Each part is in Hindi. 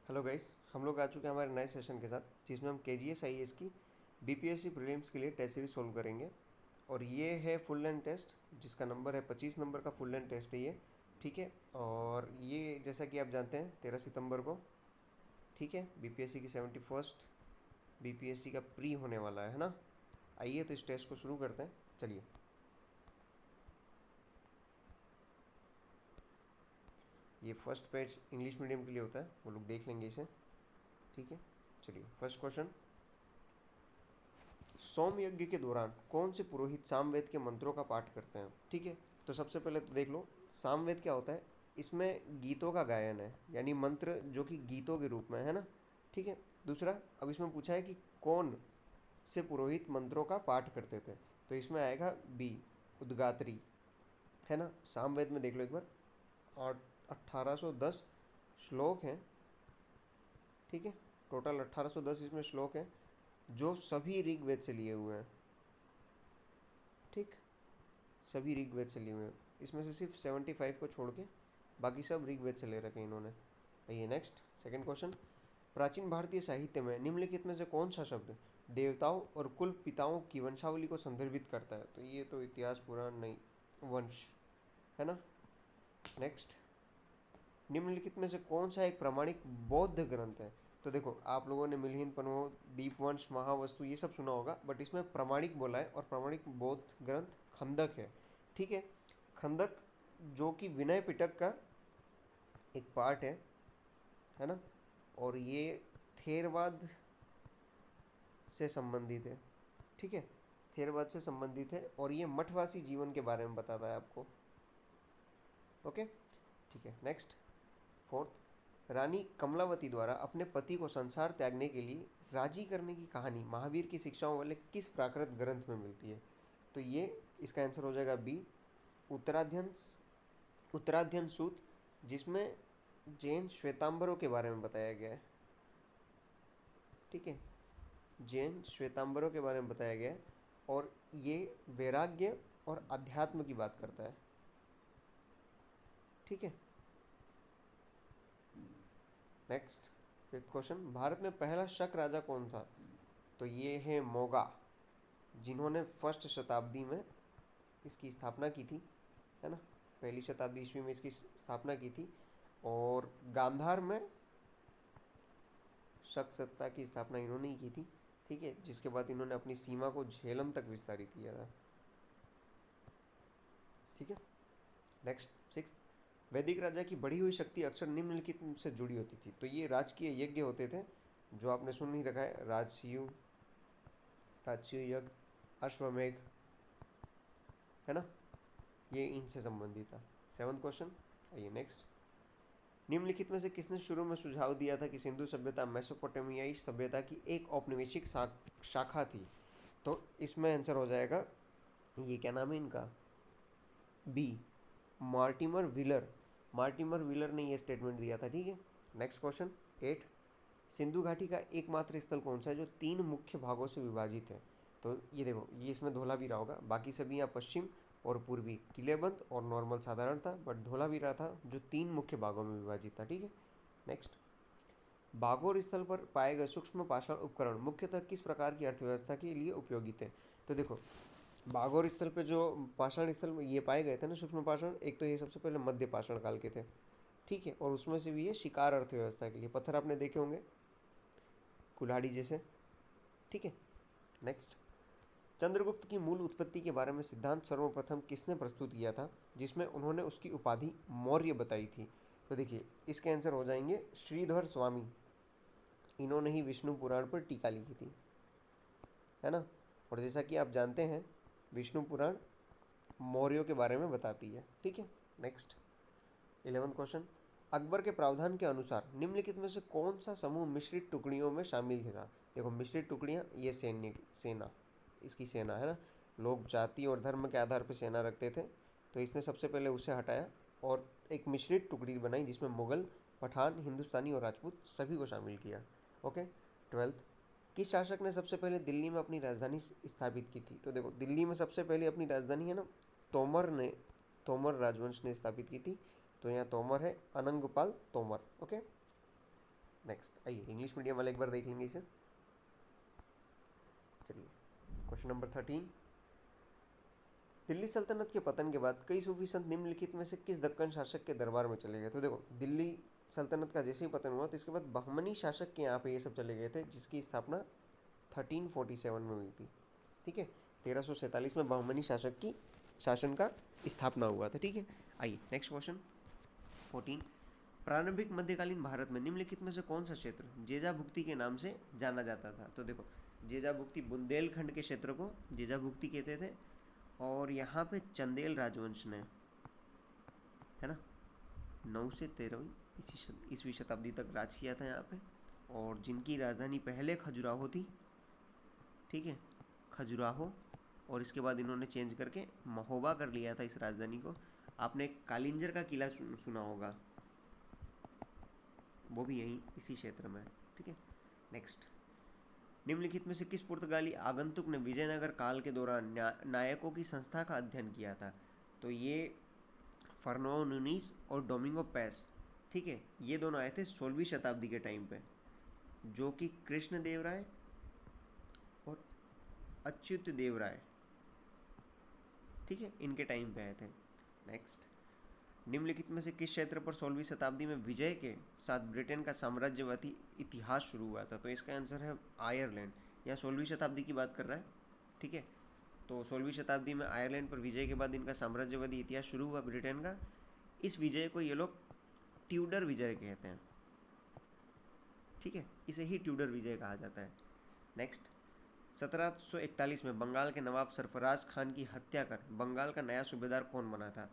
हेलो गाइस, हम लोग आ चुके हैं हमारे नए सेशन के साथ जिसमें हम केजीएस आईएएस की बीपीएससी प्रीलिम्स के लिए टेस्ट सीरीज सोल्व करेंगे। और ये है फुल लेंथ टेस्ट जिसका नंबर है 25 नंबर का फुल लेंथ टेस्ट है ये। ठीक है, और ये जैसा कि आप जानते हैं 13 सितंबर को, ठीक है, बीपीएससी की 71st बीपीएससी का प्री होने वाला है ना। आइए तो इस टेस्ट को शुरू करते हैं, चलिए। ये फर्स्ट पेज इंग्लिश मीडियम के लिए होता है, वो लोग देख लेंगे इसे। ठीक है, चलिए फर्स्ट क्वेश्चन। सोम यज्ञ के दौरान कौन से पुरोहित सामवेद के मंत्रों का पाठ करते हैं? ठीक है, तो सबसे पहले तो देख लो सामवेद क्या होता है। इसमें गीतों का गायन है, यानी मंत्र जो कि गीतों के रूप में है ना। ठीक है, दूसरा अब इसमें पूछा है कि कौन से पुरोहित मंत्रों का पाठ करते थे, तो इसमें आएगा बी, उद्गात्री, है ना। सामवेद में देख लो एक बार, और 1810 श्लोक हैं। ठीक है, टोटल 1810 इसमें श्लोक हैं जो सभी ऋग्वेद से लिए हुए हैं। ठीक, सभी ऋग्वेद से लिए हुए हैं, इसमें से सिर्फ 75 को छोड़ के बाकी सब ऋग्वेद से ले रखे हैं इन्होंने। आइए नेक्स्ट, सेकंड क्वेश्चन। प्राचीन भारतीय साहित्य में निम्नलिखित में से कौन सा शब्द देवताओं और कुल पिताओं की वंशावली को संदर्भित करता है? तो ये तो इतिहास पुराण नहीं, वंश, है ना। नेक्स्ट, निम्नलिखित में से कौन सा एक प्रामाणिक बौद्ध ग्रंथ है? तो देखो आप लोगों ने मिलिंद पन्नो, दीपवंश, महावस्तु ये सब सुना होगा, बट इसमें प्रामाणिक बोला है और प्रामाणिक बौद्ध ग्रंथ खंदक है। ठीक है, खंदक जो कि विनय पिटक का एक पार्ट है ना। और ये थेरवाद से संबंधित है। ठीक है, थेरवाद से संबंधित है और ये मठवासी जीवन के बारे में बताता है आपको। ओके, ठीक है। नेक्स्ट, फोर्थ, रानी कमलावती द्वारा अपने पति को संसार त्यागने के लिए राजी करने की कहानी महावीर की शिक्षाओं वाले किस प्राकृत ग्रंथ में मिलती है? तो ये इसका आंसर हो जाएगा बी, उत्तराध्ययन, उत्तराध्ययन सूत, जिसमें जैन श्वेतांबरों के बारे में बताया गया है। ठीक है, जैन श्वेतांबरों के बारे में बताया गया है और ये वैराग्य और अध्यात्म की बात करता है। ठीक है, नेक्स्ट, फिफ्थ क्वेश्चन। भारत में पहला शक राजा कौन था? तो ये है मोगा, जिन्होंने फर्स्ट शताब्दी में इसकी स्थापना की थी, है ना। पहली शताब्दी ईस्वी में इसकी स्थापना की थी और गांधार में शक सत्ता की स्थापना इन्होंने ही की थी। ठीक है, जिसके बाद इन्होंने अपनी सीमा को झेलम तक विस्तारित किया था। ठीक है, नेक्स्ट, सिक्स, वैदिक राजा की बढ़ी हुई शक्ति अक्सर निम्नलिखित से जुड़ी होती थी। तो ये राजकीय यज्ञ होते थे जो आपने सुन ही रखा है, राजसीय, राजसीय यज्ञ, अश्वमेघ, है ना, ये इनसे संबंधित था। सेवंथ क्वेश्चन, आइए नेक्स्ट। निम्नलिखित में से किसने शुरू में सुझाव दिया था कि सिंधु सभ्यता मेसोपोटामियाई सभ्यता की एक औपनिवेशिक शाखा थी? तो इसमें आंसर हो जाएगा, ये क्या नाम है इनका, B, Mortimer Wheeler. Mortimer Wheeler ने ये स्टेटमेंट दिया था। ठीक है, नेक्स्ट क्वेश्चन, एट, सिंधु घाटी का एकमात्र स्थल कौन सा है जो 3 मुख्य भागों से विभाजित है? तो ये देखो, ये इसमें धोलावीरा होगा, बाकी सभी यहाँ पश्चिम और पूर्वी किलेबंद और नॉर्मल साधारण था, बट धोलावीरा था जो 3 मुख्य भागों में विभाजित था। ठीक है, नेक्स्ट, बागोर स्थल पर पाए गए सूक्ष्म पाषाण उपकरण मुख्यतः किस प्रकार की अर्थव्यवस्था के लिए उपयोगी थे? तो देखो, बागोर स्थल पे जो पाषाण स्थल में ये पाए गए थे ना सूक्ष्म पाषाण, एक तो ये सबसे पहले मध्य पाषाण काल के थे। ठीक है, और उसमें से भी ये शिकार अर्थव्यवस्था के लिए पत्थर आपने देखे होंगे, कुल्हाड़ी जैसे। ठीक है, नेक्स्ट, चंद्रगुप्त की मूल उत्पत्ति के बारे में सिद्धांत सर्वप्रथम किसने प्रस्तुत किया था जिसमें उन्होंने उसकी उपाधि मौर्य बताई थी? तो देखिए इसके आंसर हो जाएंगे श्रीधर स्वामी, इन्होंने ही विष्णु पुराण पर टीका लिखी थी, है ना। और जैसा कि आप जानते हैं विष्णु पुराण मौर्यों के बारे में बताती है। ठीक है, नेक्स्ट, 11वां क्वेश्चन। अकबर के प्रावधान के अनुसार निम्नलिखित में से कौन सा समूह मिश्रित टुकड़ियों में शामिल था? देखो मिश्रित टुकड़ियाँ, ये सैन्य सेना, इसकी सेना है ना, लोग जाति और धर्म के आधार पर सेना रखते थे, तो इसने सबसे पहले उसे हटाया और एक मिश्रित टुकड़ी बनाई जिसमें मुगल, पठान, हिंदुस्तानी और राजपूत सभी को शामिल किया। ओके, ट्वेल्थ, किस शासक ने सबसे पहले दिल्ली में अपनी राजधानी स्थापित की थी? तो देखो दिल्ली में सबसे पहले अपनी राजधानी है ना, तोमर ने, तोमर राजवंश ने स्थापित की थी। तो यहाँ तोमर है, अनंगपाल तोमर। ओके, नेक्स्ट आइए इंग्लिश मीडियम वाला एक बार देख लेंगे इसे। चलिए क्वेश्चन नंबर 13, दिल्ली सल्तनत के पतन के बाद कई सूफी संत निम्नलिखित में से किस दक्कन शासक के दरबार में चले गए? तो देखो दिल्ली सल्तनत का जैसे ही पतन हुआ तो इसके बाद बहमनी शासक के यहाँ पे ये सब चले गए थे, जिसकी स्थापना 1347 में हुई थी। ठीक है, 1347 में बहमनी शासक की शासन का स्थापना हुआ था। ठीक है, आइए नेक्स्ट क्वेश्चन 14, प्रारंभिक मध्यकालीन भारत में निम्नलिखित में से कौन सा क्षेत्र जेजा भुक्ति के नाम से जाना जाता था? तो देखो जेजा भुक्ति बुंदेलखंड के क्षेत्र को जेजा भुक्ति कहते थे, और यहाँ पे चंदेल राजवंश ने, है ना, 9 से 13वीं ईस्वी शताब्दी तक राज किया था यहाँ पे, और जिनकी राजधानी पहले खजुराहो थी। ठीक है, खजुराहो, और इसके बाद इन्होंने चेंज करके महोबा कर लिया था इस राजधानी को। आपने कालिंजर का किला सुना होगा, वो भी यहीं इसी क्षेत्र में है। ठीक है, नेक्स्ट, निम्नलिखित में से किस पुर्तगाली आगंतुक ने विजयनगर काल के दौरान नायकों की संस्था का अध्ययन किया था? तो ये फर्नांडो नुनीज और डोमिंगो पैस, ठीक है, ये दोनों आए थे 16वीं शताब्दी के टाइम पे, जो कि कृष्ण देव राय और अच्युत देव राय, ठीक है, इनके टाइम पे आए थे। नेक्स्ट, निम्नलिखित में से किस क्षेत्र पर 16वीं शताब्दी में विजय के साथ ब्रिटेन का साम्राज्यवादी इतिहास शुरू हुआ था? तो इसका आंसर है आयरलैंड। यह 16वीं शताब्दी की बात कर रहा है। ठीक है, तो 16वीं शताब्दी में आयरलैंड पर विजय के बाद इनका साम्राज्यवादी इतिहास शुरू हुआ ब्रिटेन का। इस विजय को ये लोग ट्यूडर विजय कहते हैं। ठीक है, इसे ही ट्यूडर विजय कहा जाता है। नेक्स्ट, 1741 में बंगाल के नवाब सरफराज खान की हत्या कर बंगाल का नया सूबेदार कौन बना था?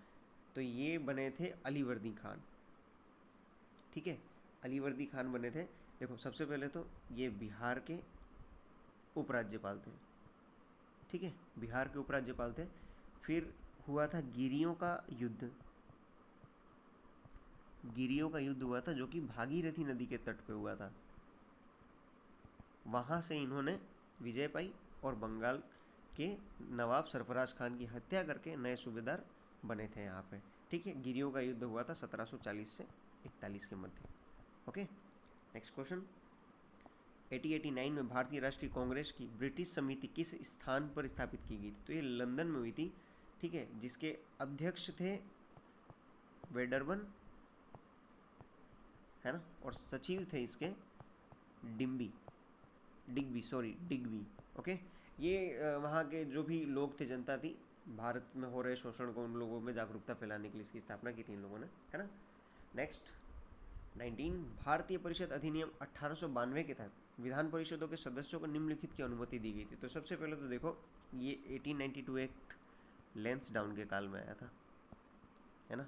तो ये बने थे अलीवर्दी खान। ठीक है, अलीवर्दी खान बने थे। देखो सबसे पहले तो ये बिहार के उपराज्यपाल थे। ठीक है, बिहार के उपराज्यपाल थे। फिर हुआ था गिरियों का युद्ध। गिरियों का युद्ध हुआ था जो कि भागीरथी नदी के तट पे हुआ था। वहाँ से इन्होंने विजय पाई और बंगाल के नवाब सरफराज खान की हत्या करके नए सूबेदार बने थे यहाँ पे। ठीक है, गिरियों का युद्ध हुआ था 1740 से 41 के मध्य। ओके, नेक्स्ट क्वेश्चन, 1889 में भारतीय राष्ट्रीय कांग्रेस की ब्रिटिश समिति किस स्थान पर स्थापित की गई थी? तो ये लंदन में हुई थी। ठीक है, जिसके अध्यक्ष थे वेडरबन, है ना, और सचिव थे इसके डिग्बी। ओके, ये वहाँ के जो भी लोग थे, जनता थी, भारत में हो रहे शोषण को उन लोगों में जागरूकता फैलाने के लिए इसकी स्थापना की थी इन लोगों ने, है ना। नेक्स्ट, 19, भारतीय परिषद अधिनियम 1892 के तहत विधान परिषदों के सदस्यों को निम्नलिखित की अनुमति दी गई थी। तो सबसे पहले तो देखो ये 1892 एक्ट लैंसडाउन के काल में आया था, है ना,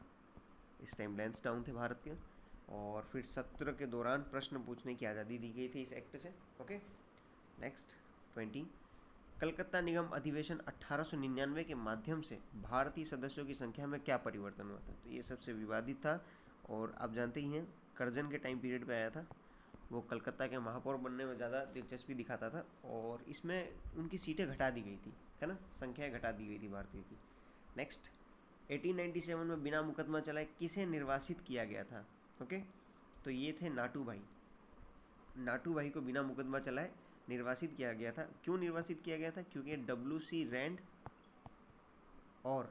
इस टाइम लैंसडाउन थे भारत के, और फिर सत्र के दौरान प्रश्न पूछने की आज़ादी दी गई थी इस एक्ट से। ओके, नेक्स्ट 20, कलकत्ता निगम अधिवेशन 1899 के माध्यम से भारतीय सदस्यों की संख्या में क्या परिवर्तन हुआ था? तो ये सबसे विवादित था, और आप जानते ही हैं कर्जन के टाइम पीरियड पे आया था। वो कलकत्ता के महापौर बनने में ज़्यादा दिलचस्पी दिखाता था, और इसमें उनकी सीटें घटा दी गई थी, है ना, संख्याएँ घटा दी गई थी भारतीय की। नेक्स्ट, 1897 में बिना मुकदमा चलाए किसे निर्वासित किया गया था? ओके, तो ये थे नाटू भाई को बिना मुकदमा चलाए निर्वासित किया गया था। क्यों निर्वासित किया गया था? क्योंकि WC रैंड और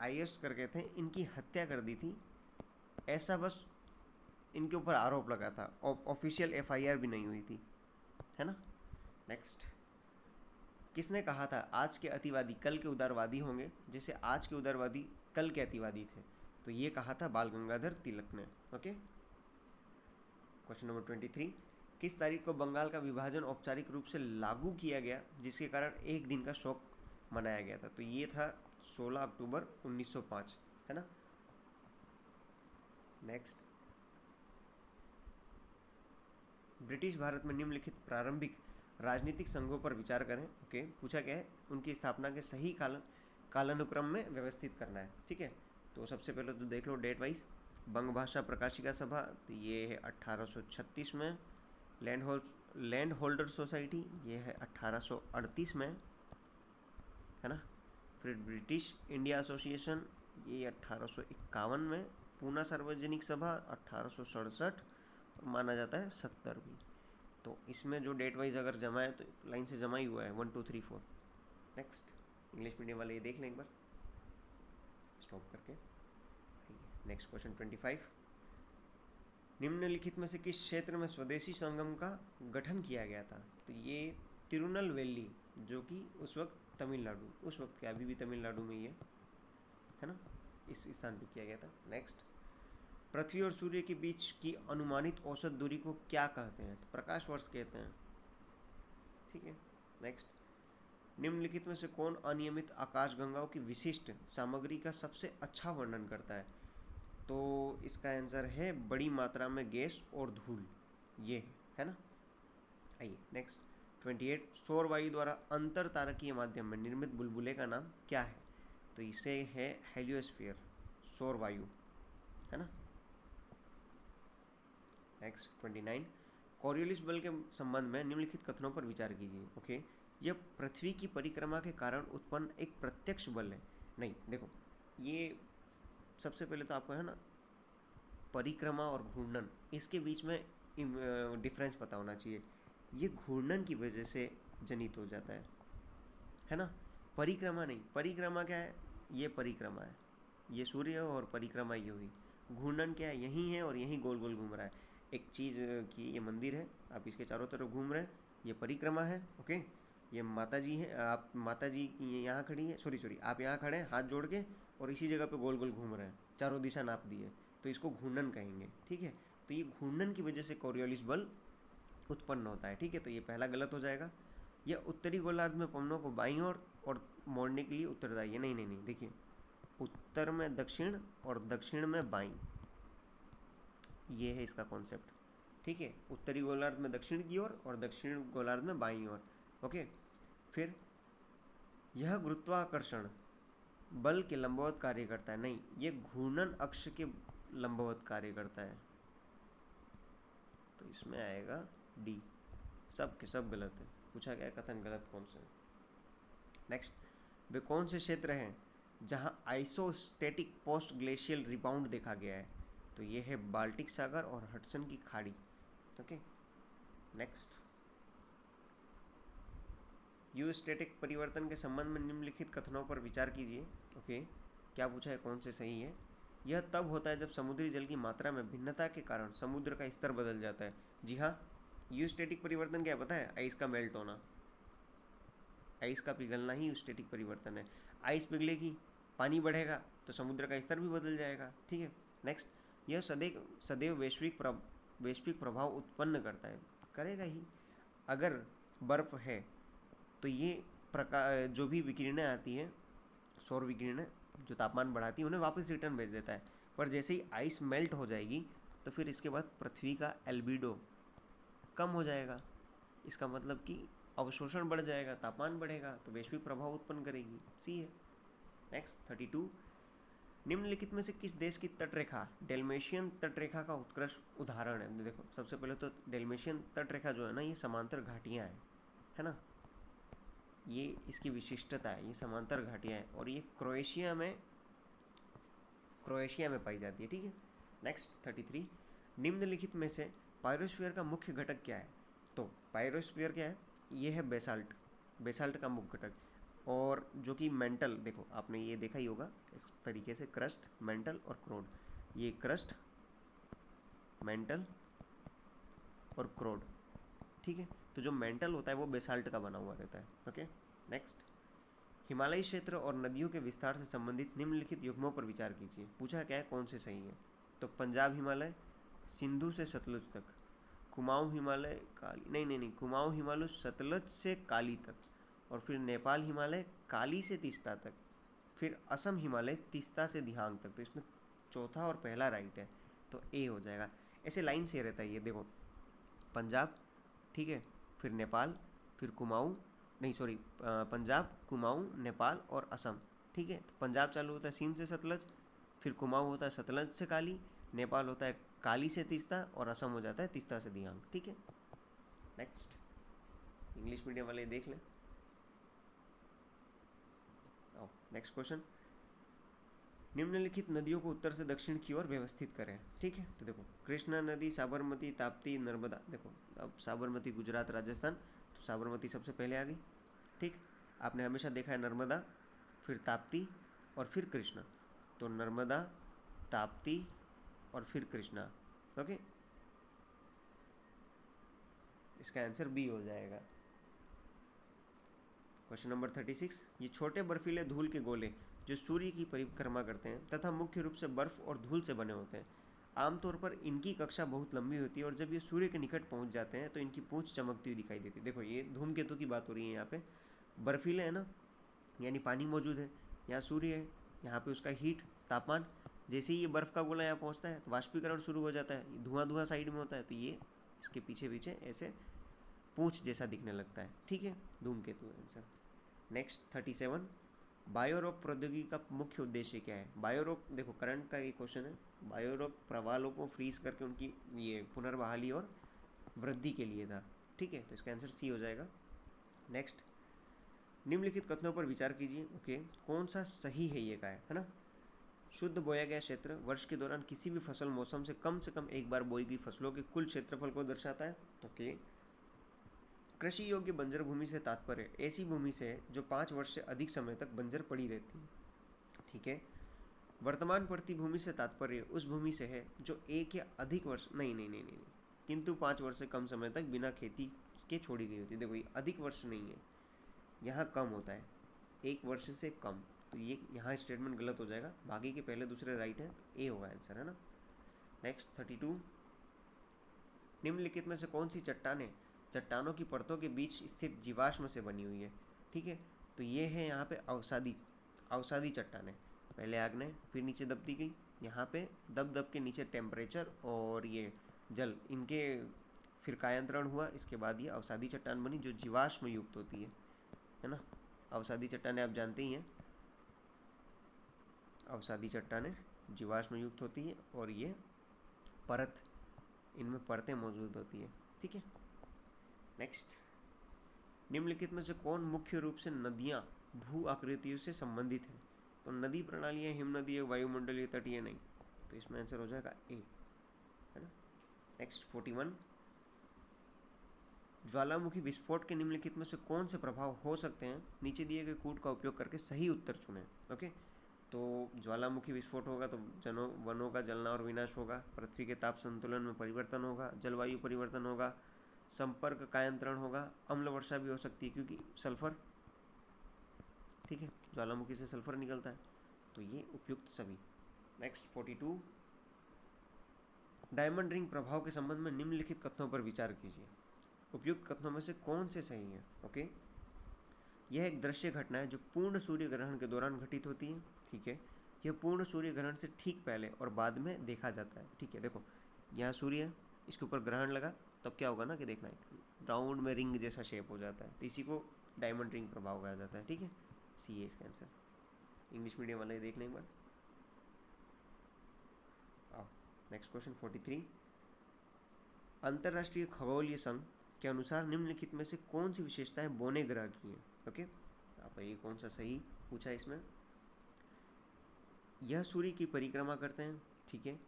आयर्स करके थे, इनकी हत्या कर दी थी, ऐसा बस इनके ऊपर आरोप लगा था, ऑफिशियल FIR भी नहीं हुई थी, है ना। नेक्स्ट, किसने कहा था आज के अतिवादी कल के उदारवादी होंगे, जैसे आज के उदारवादी कल के अतिवादी थे? तो ये कहा था बाल गंगाधर तिलक ने। ओके, क्वेश्चन नंबर 23, किस तारीख को बंगाल का विभाजन औपचारिक रूप से लागू किया गया जिसके कारण एक दिन का शोक मनाया गया था? तो ये था 16 अक्टूबर 1905, है ना। नेक्स्ट, ब्रिटिश भारत में निम्नलिखित प्रारंभिक राजनीतिक संघों पर विचार करें। ओके, पूछा गया है उनकी स्थापना के सही कालानुक्रम में व्यवस्थित करना है। ठीक है, तो सबसे पहले तो देख लो डेट वाइज। बंग भाषा प्रकाशिका सभा, तो ये है 1836 में। लैंड होल्डर सोसाइटी, ये है 1838 में, है ना। फिर ब्रिटिश इंडिया एसोसिएशन ये 1851 में, पूना सार्वजनिक सभा 1867, माना जाता है 70वीं। तो इसमें जो डेट वाइज अगर जमा है तो लाइन से जमा ही हुआ है 1 2 3 4। नेक्स्ट, इंग्लिश मीडियम वाले ये देख लें एक बार स्टॉप करके। नेक्स्ट क्वेश्चन 25, निम्नलिखित में से किस क्षेत्र में स्वदेशी संगम का गठन किया गया था? तो ये तिरुनेलवेली, जो कि उस वक्त तमिलनाडु, उस वक्त क्या अभी भी तमिलनाडु में ही है ना, इस स्थान पे किया गया था। नेक्स्ट, पृथ्वी और सूर्य के बीच की अनुमानित औसत दूरी को क्या कहते हैं? तो प्रकाश वर्ष कहते हैं। ठीक है। नेक्स्ट, निम्नलिखित में से कौन अनियमित आकाशगंगाओं की विशिष्ट सामग्री का सबसे अच्छा वर्णन करता है? तो इसका आंसर है बड़ी मात्रा में गैस और धूल, ये है ना। आइए नेक्स्ट 28, सौर वायु द्वारा अंतर तारकीय माध्यम में निर्मित बुलबुले का नाम क्या है? तो इसे है हेलियोस्फीयर, सौर वायु, है ना। नेक्स्ट 29, कॉरियोलिस बल के संबंध में निम्नलिखित कथनों पर विचार कीजिए। ओके, यह पृथ्वी की परिक्रमा के कारण उत्पन्न एक प्रत्यक्ष बल है। नहीं, देखो, ये सबसे पहले तो आपको है ना परिक्रमा और घूर्णन, इसके बीच में डिफरेंस पता होना चाहिए। ये घूर्णन की वजह से जनित हो जाता है ना, परिक्रमा नहीं। परिक्रमा क्या है? ये परिक्रमा है, ये सूर्य और परिक्रमा ये हुई। घूर्णन क्या है? यहीं है और यहीं गोल गोल घूम रहा है। एक चीज़ की ये मंदिर है, आप इसके चारों तरफ घूम रहे हैं, ये परिक्रमा है। ओके, ये माता जी है, आप माता जी यहाँ खड़ी है, सॉरी आप यहाँ खड़े हैं हाथ जोड़ के और इसी जगह पे गोल गोल घूम रहे हैं, चारों दिशा नाप दी है, तो इसको घूर्णन कहेंगे। ठीक है, तो ये घूर्णन की वजह से कॉरियोलिस बल उत्पन्न होता है। ठीक है, तो ये पहला गलत हो जाएगा। यह उत्तरी गोलार्ध में पवनों को बाईं ओर और मोड़ने के लिए उत्तरदायी है। नहीं, देखिए, उत्तर में दक्षिण और दक्षिण में बाईं, ये है इसका कॉन्सेप्ट। ठीक है, उत्तरी गोलार्ध में दक्षिण की ओर और दक्षिण गोलार्ध में बाईं ओर। ओके, फिर यह गुरुत्वाकर्षण बल के लंबवत कार्य करता है। नहीं, ये घूर्णन अक्ष के लंबवत कार्य करता है, तो इसमें आएगा डी। सब के सब गलत है, पूछा गया कथन गलत कौन से। नेक्स्ट, वे कौन से क्षेत्र हैं जहां आइसोस्टेटिक पोस्ट ग्लेशियल रिबाउंड देखा गया है? तो ये है बाल्टिक सागर और हडसन की खाड़ी। ओके, नेक्स्ट, यूस्टेटिक परिवर्तन के संबंध में निम्नलिखित कथनों पर विचार कीजिए। ओके, क्या पूछा है, कौन से सही है? यह तब होता है जब समुद्री जल की मात्रा में भिन्नता के कारण समुद्र का स्तर बदल जाता है। जी हाँ, यूस्टेटिक परिवर्तन क्या पता है? आइस का मेल्ट होना, आइस का पिघलना ही यूस्टेटिक परिवर्तन है। आइस पिघलेगी, पानी बढ़ेगा, तो समुद्र का स्तर भी बदल जाएगा। ठीक है। नेक्स्ट, यह सदैव वैश्विक प्रभाव उत्पन्न करता है, करेगा ही। अगर बर्फ़ है तो ये प्रकाश, जो भी विकिरणें आती हैं, सौर विकिरणें जो तापमान बढ़ाती है, उन्हें वापस रिटर्न भेज देता है। पर जैसे ही आइस मेल्ट हो जाएगी तो फिर इसके बाद पृथ्वी का एल्बिडो कम हो जाएगा। इसका मतलब कि अवशोषण बढ़ जाएगा, तापमान बढ़ेगा, तो वैश्विक प्रभाव उत्पन्न करेगी। सी है। नेक्स्ट 32, निम्नलिखित में से किस देश की तटरेखा डेल्मेशियन तटरेखा का उत्कृष्ट उदाहरण है? देखो, सबसे पहले तो डेल्मेशियन तटरेखा जो है ना, ये समांतर घाटियाँ हैं, है ना, ये इसकी विशिष्टता है, ये समांतर घाटियाँ हैं और ये क्रोएशिया में पाई जाती है। ठीक है। नेक्स्ट 33, निम्नलिखित में से पायरोस्फीयर का मुख्य घटक क्या है? तो पायरोस्फीयर क्या है? ये है बेसाल्ट का मुख्य घटक, और जो कि मेंटल, देखो आपने ये देखा ही होगा इस तरीके से, क्रस्ट, मेंटल और क्रोड। ये क्रस्ट, मेंटल और क्रोड। ठीक है, तो जो मेंटल होता है वो बेसाल्ट का बना हुआ रहता है। ओके। नेक्स्ट, हिमालयी क्षेत्र और नदियों के विस्तार से संबंधित निम्नलिखित युग्मों पर विचार कीजिए। पूछा क्या है, कौन से सही है? तो पंजाब हिमालय सिंधु से सतलुज तक, कुमाऊं हिमालय काली, नहीं, कुमाऊं हिमालय सतलज से काली तक, और फिर नेपाल हिमालय काली से तीस्ता तक, फिर असम हिमालय तीस्ता से दिहांग तक। तो इसमें चौथा और पहला राइट है, तो ए हो जाएगा। ऐसे लाइन से रहता है ये, देखो, पंजाब, ठीक है, फिर नेपाल, फिर कुमाऊं, नहीं सॉरी, पंजाब, कुमाऊं, नेपाल और असम। ठीक है, तो पंजाब चालू होता है सिंध से सतलज, फिर कुमाऊं होता है सतलज से काली, नेपाल होता है काली से तीस्ता, और असम हो जाता है तीस्ता से दिहांग। ठीक है। नेक्स्ट, इंग्लिश मीडियम वाले देख लें। नेक्स्ट क्वेश्चन, निम्नलिखित नदियों को उत्तर से दक्षिण की ओर व्यवस्थित करें। ठीक है, तो देखो कृष्णा नदी, साबरमती, ताप्ती, नर्मदा। देखो अब साबरमती गुजरात राजस्थान, तो साबरमती सबसे पहले आ गई। ठीक, आपने हमेशा देखा है नर्मदा, फिर ताप्ती और फिर कृष्णा, तो नर्मदा, ताप्ती और फिर कृष्णा। ओके, इसका आंसर बी हो जाएगा। क्वेश्चन नंबर 36, ये छोटे बर्फीले धूल के गोले जो सूर्य की परिक्रमा करते हैं तथा मुख्य रूप से बर्फ और धूल से बने होते हैं, आमतौर पर इनकी कक्षा बहुत लंबी होती है और जब ये सूर्य के निकट पहुंच जाते हैं तो इनकी पूंछ चमकती हुई दिखाई देती है। देखो ये धूमकेतु की बात हो रही है यहाँ पे। बर्फीले है ना, यानी पानी मौजूद है, यहाँ सूर्य है, यहाँ पे उसका हीट तापमान, जैसे ही ये बर्फ़ का गोला यहाँ पहुँचता है तो वाष्पीकरण शुरू हो जाता है, धुआं धुआं साइड में होता है, तो ये इसके पीछे पीछे ऐसे पूंछ जैसा दिखने लगता है। ठीक है, धूमकेतु आंसर। नेक्स्ट 37, बायोरोक प्रौद्योगिकी का मुख्य उद्देश्य क्या है? बायोरोक, देखो करंट का ये क्वेश्चन है। बायोरोक प्रवालों को फ्रीज करके उनकी ये पुनर्बहाली और वृद्धि के लिए था। ठीक है, तो इसका आंसर सी हो जाएगा। नेक्स्ट, निम्नलिखित कथनों पर विचार कीजिए। ओके, कौन सा सही है ये का है ना? शुद्ध बोया गया क्षेत्र वर्ष के दौरान किसी भी फसल मौसम से कम एक बार बोई गई फसलों के कुल क्षेत्रफल को दर्शाता है। ओके, कृषि योग्य बंजर भूमि से तात्पर्य ऐसी भूमि से है जो 5 वर्ष से अधिक समय तक बंजर पड़ी रहती है। ठीक है, वर्तमान पड़ती भूमि से तात्पर्य उस भूमि से है जो 1 या अधिक वर्ष नहीं, किंतु 5 वर्ष से कम समय तक बिना खेती के छोड़ी गई होती है। देखो ये अधिक वर्ष नहीं है, यहाँ कम होता है, 1 वर्ष से कम, तो ये यहाँ स्टेटमेंट गलत हो जाएगा। बाकी के पहले दूसरे राइट है, तो ए होगा आंसर, है ना। नेक्स्ट 32, निम्नलिखित में से कौन सी चट्टानें चट्टानों की परतों के बीच स्थित जीवाश्म से बनी हुई है? ठीक है, तो ये है यहाँ पे अवसादी चट्टानें। पहले आग्नेय, फिर नीचे दबती गई, यहाँ पे दब के नीचे टेम्परेचर और ये जल, इनके फिर कायांतरण हुआ, इसके बाद ये अवसादी चट्टान बनी जो जीवाश्म युक्त होती है ना। अवसादी चट्टानें आप जानते ही हैं, अवसादी चट्टानें जीवाश्म युक्त होती है और ये परत, इनमें परतें मौजूद होती है। ठीक है, नेक्स्ट, निम्नलिखित में से कौन मुख्य रूप से नदियाँ भू आकृतियों से संबंधित है? तो नदी प्रणाली है, हिम नदी है, वायुमंडलीय तटीय नहीं, तो इसमें आंसर हो जाएगा ए, है ना। नेक्स्ट 41, ज्वालामुखी विस्फोट के निम्नलिखित में से कौन से प्रभाव हो सकते हैं? नीचे दिए गए कूट का उपयोग करके सही उत्तर चुनें। ओके, तो ज्वालामुखी विस्फोट होगा तो वनों का जलना और विनाश होगा, पृथ्वी के ताप संतुलन में परिवर्तन होगा, जलवायु परिवर्तन होगा, संपर्क कायांतरण होगा, अम्ल वर्षा भी हो सकती है क्योंकि सल्फर, ठीक है, ज्वालामुखी से सल्फर निकलता है, तो ये उपयुक्त सभी। नेक्स्ट 42, डायमंड रिंग प्रभाव के संबंध में निम्नलिखित कथनों पर विचार कीजिए। उपयुक्त कथनों में से कौन से सही हैं? ओके, यह एक दृश्य घटना है जो पूर्ण सूर्य ग्रहण के दौरान घटित होती है। ठीक है, यह पूर्ण सूर्य ग्रहण से ठीक पहले और बाद में देखा जाता है। ठीक है, देखो यहाँ सूर्य है, इसके ऊपर ग्रहण लगा, तब क्या होगा ना कि देखना है राउंड में रिंग जैसा शेप हो जाता है, तो इसी को डायमंड रिंग प्रभाव कहा जाता है। ठीक है, सी है इसका आंसर। इंग्लिश मीडियम वाले देख लें एक बार। आओ नेक्स्ट क्वेश्चन 43, अंतर्राष्ट्रीय खगोलीय संघ के अनुसार निम्नलिखित में से कौन सी विशेषताएं बोने ग्रह की हैं? ओके, आप ये कौन सा सही पूछा है इसमें? यह सूर्य की परिक्रमा करते हैं। ठीक है,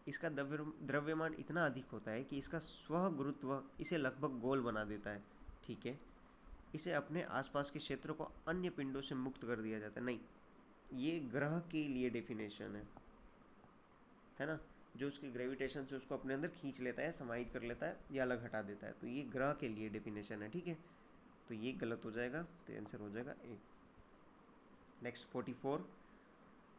इसका द्रव्यमान इतना अधिक होता है कि इसका स्व गुरुत्व इसे लगभग गोल बना देता है। ठीक है, इसे अपने आसपास के क्षेत्र को अन्य पिंडों से मुक्त कर दिया जाता है। नहीं, ये ग्रह के लिए डेफिनेशन है ना, जो उसकी ग्रेविटेशन से उसको अपने अंदर खींच लेता है, समाहित कर लेता है या अलग हटा देता है, तो ये ग्रह के लिए डेफिनेशन है। ठीक है, तो ये गलत हो जाएगा, तो आंसर हो जाएगा ए। नेक्स्ट 44,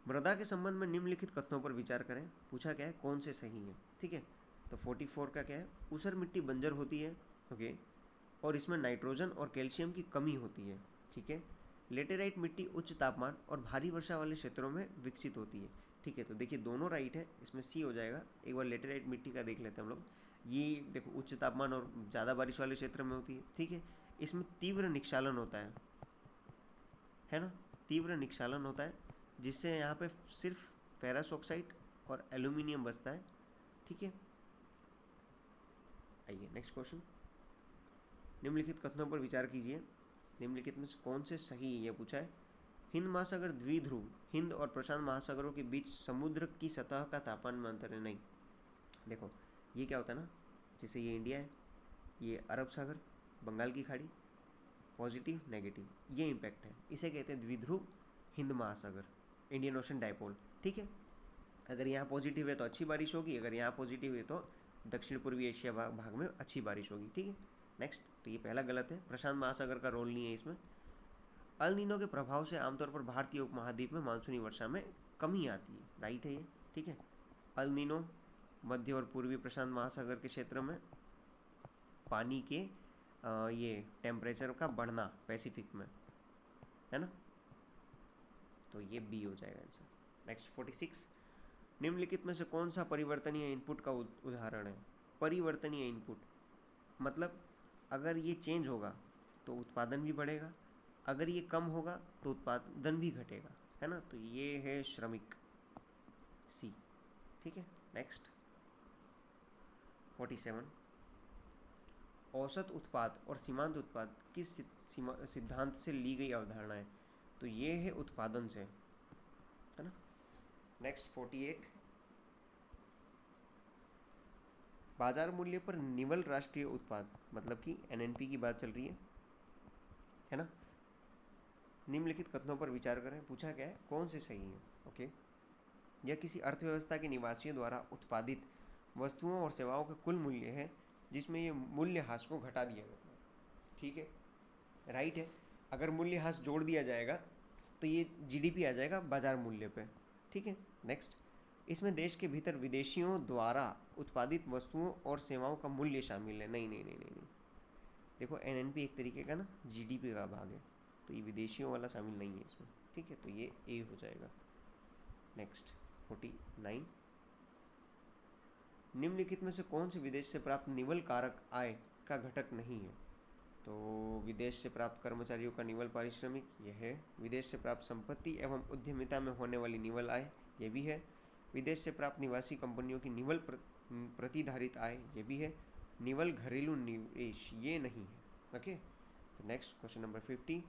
मृदा के संबंध में निम्नलिखित कथनों पर विचार करें। पूछा क्या है, कौन से सही हैं? ठीक है, तो 44 का क्या है, ऊसर मिट्टी बंजर होती है। ओके, और इसमें नाइट्रोजन और कैल्शियम की कमी होती है। ठीक है, लेटेराइट मिट्टी उच्च तापमान और भारी वर्षा वाले क्षेत्रों में विकसित होती है। ठीक है, तो देखिए दोनों राइट है, इसमें सी हो जाएगा। एक बार लेटेराइट मिट्टी का देख लेते हैं हम लोग। ये देखो उच्च तापमान और ज़्यादा बारिश वाले क्षेत्र में होती है। ठीक है, इसमें तीव्र निक्षालन होता है ना, तीव्र निक्षालन होता है, जिससे यहाँ पे सिर्फ फेरस ऑक्साइड और एल्यूमिनियम बचता है। ठीक है, आइए नेक्स्ट क्वेश्चन, निम्नलिखित कथनों पर विचार कीजिए। निम्नलिखित में कौन से सही है ये पूछा है। हिंद महासागर द्विध्रुव, हिंद और प्रशांत महासागरों के बीच समुद्र की सतह का तापमान में अंतर है। नहीं, देखो ये क्या होता है ना, जैसे ये इंडिया है, ये अरब सागर, बंगाल की खाड़ी, पॉजिटिव नेगेटिव, ये इम्पैक्ट है, इसे कहते हैं द्विध्रुव हिंद महासागर, इंडियन ओशन डायपोल। ठीक है, अगर यहाँ पॉजिटिव है तो अच्छी बारिश होगी, अगर यहाँ पॉजिटिव है तो दक्षिण पूर्वी एशिया भाग में अच्छी बारिश होगी। ठीक है, नेक्स्ट, तो ये पहला गलत है, प्रशांत महासागर का रोल नहीं है इसमें। अल नीनो के प्रभाव से आमतौर पर भारतीय उपमहाद्वीप में मानसूनी वर्षा में कमी आती है। राइट है ये। ठीक है, अल नीनो मध्य और पूर्वी प्रशांत महासागर के क्षेत्र में पानी के ये टेम्परेचर का बढ़ना पैसिफिक में, है ना, तो ये बी हो जाएगा आंसर। नेक्स्ट 46, निम्नलिखित में से कौन सा परिवर्तनीय इनपुट का उदाहरण है? परिवर्तनीय इनपुट मतलब अगर ये चेंज होगा तो उत्पादन भी बढ़ेगा, अगर ये कम होगा तो उत्पादन भी घटेगा, है ना, तो ये है श्रमिक, सी। ठीक है, नेक्स्ट 47, औसत उत्पाद और सीमांत उत्पाद किस सिद्धांत से ली गई अवधारणा है? तो ये है उत्पादन से, है ना। नेक्स्ट 48, बाजार मूल्य पर निवल राष्ट्रीय उत्पाद मतलब कि एनएनपी की बात चल रही है ना। निम्नलिखित कथनों पर विचार करें, पूछा क्या है, कौन से सही है। ओके, यह किसी अर्थव्यवस्था के निवासियों द्वारा उत्पादित वस्तुओं और सेवाओं का कुल मूल्य है जिसमें ये मूल्य ह्रास को घटा दिया जाता है। ठीक है, राइट है, अगर मूल्य ह्रास जोड़ दिया जाएगा तो ये जीडीपी आ जाएगा बाजार मूल्य पे। ठीक है, नेक्स्ट, इसमें देश के भीतर विदेशियों द्वारा उत्पादित वस्तुओं और सेवाओं का मूल्य शामिल है। नहीं नहीं नहीं नहीं, नहीं। देखो एनएनपी एक तरीके का ना जीडीपी का भाग है, तो ये विदेशियों वाला शामिल नहीं है इसमें। ठीक है, तो ये ए हो जाएगा। नेक्स्ट 49, निम्नलिखित में से कौन से विदेश से प्राप्त निवल कारक आय का घटक नहीं है? तो विदेश से प्राप्त कर्मचारियों का निवल पारिश्रमिक, यह है। विदेश से प्राप्त संपत्ति एवं उद्यमिता में होने वाली निवल आय, ये भी है। विदेश से प्राप्त निवासी कंपनियों की निवल प्रतिधारित आय, ये भी है। निवल घरेलू निवेश, ये नहीं है। ओके, तो नेक्स्ट क्वेश्चन नंबर 50,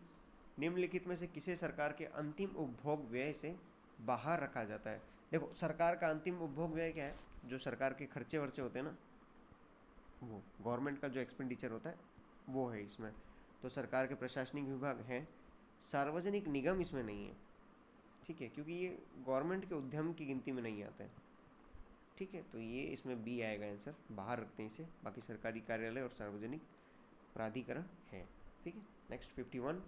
निम्नलिखित में से किसे सरकार के अंतिम उपभोग व्यय से बाहर रखा जाता है? देखो सरकार का अंतिम उपभोग व्यय क्या है? जो सरकार के खर्चे वर्चे होते हैं ना, वो गवर्नमेंट का जो एक्सपेंडिचर होता है वो है इसमें। तो सरकार के प्रशासनिक विभाग हैं, सार्वजनिक निगम इसमें नहीं है। ठीक है, क्योंकि ये गवर्नमेंट के उद्यम की गिनती में नहीं आता है। ठीक है, तो ये इसमें बी आएगा आंसर, बाहर रखते हैं इसे। बाकी सरकारी कार्यालय और सार्वजनिक प्राधिकरण है। ठीक है, नेक्स्ट 51,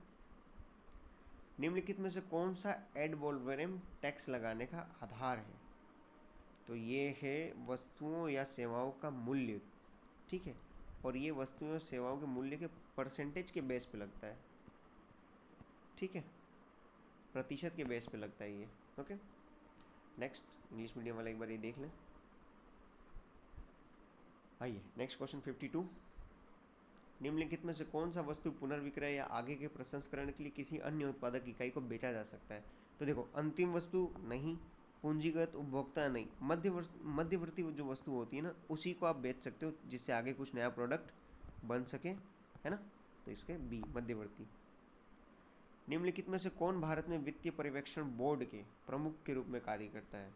निम्नलिखित में से कौन सा एड वोल्वेरम टैक्स लगाने का आधार है? तो ये है वस्तुओं या सेवाओं का मूल्य। ठीक है, और ये वस्तुओं और सेवाओं के मूल्य के परसेंटेज के बेस पे लगता है। ठीक है, प्रतिशत के बेस पे लगता है ये। ओके, नेक्स्ट, इंग्लिश मीडियम वाला एक बार ये देख लें। आइए नेक्स्ट क्वेश्चन 52, निम्नलिखित में से कौन सा वस्तु पुनर्विक्रय या आगे के प्रसंस्करण के लिए किसी अन्य उत्पादक इकाई को बेचा जा सकता है? तो देखो अंतिम वस्तु नहीं, पूंजीगत उपभोक्ता नहीं, मध्यवर्ती जो वस्तु होती है ना, उसी को आप बेच सकते हो जिससे आगे कुछ नया प्रोडक्ट बन सके, है ना, तो इसके बी मध्यवर्ती। निम्नलिखित में से कौन भारत में वित्तीय पर्यवेक्षण बोर्ड के प्रमुख के रूप में कार्य करता है?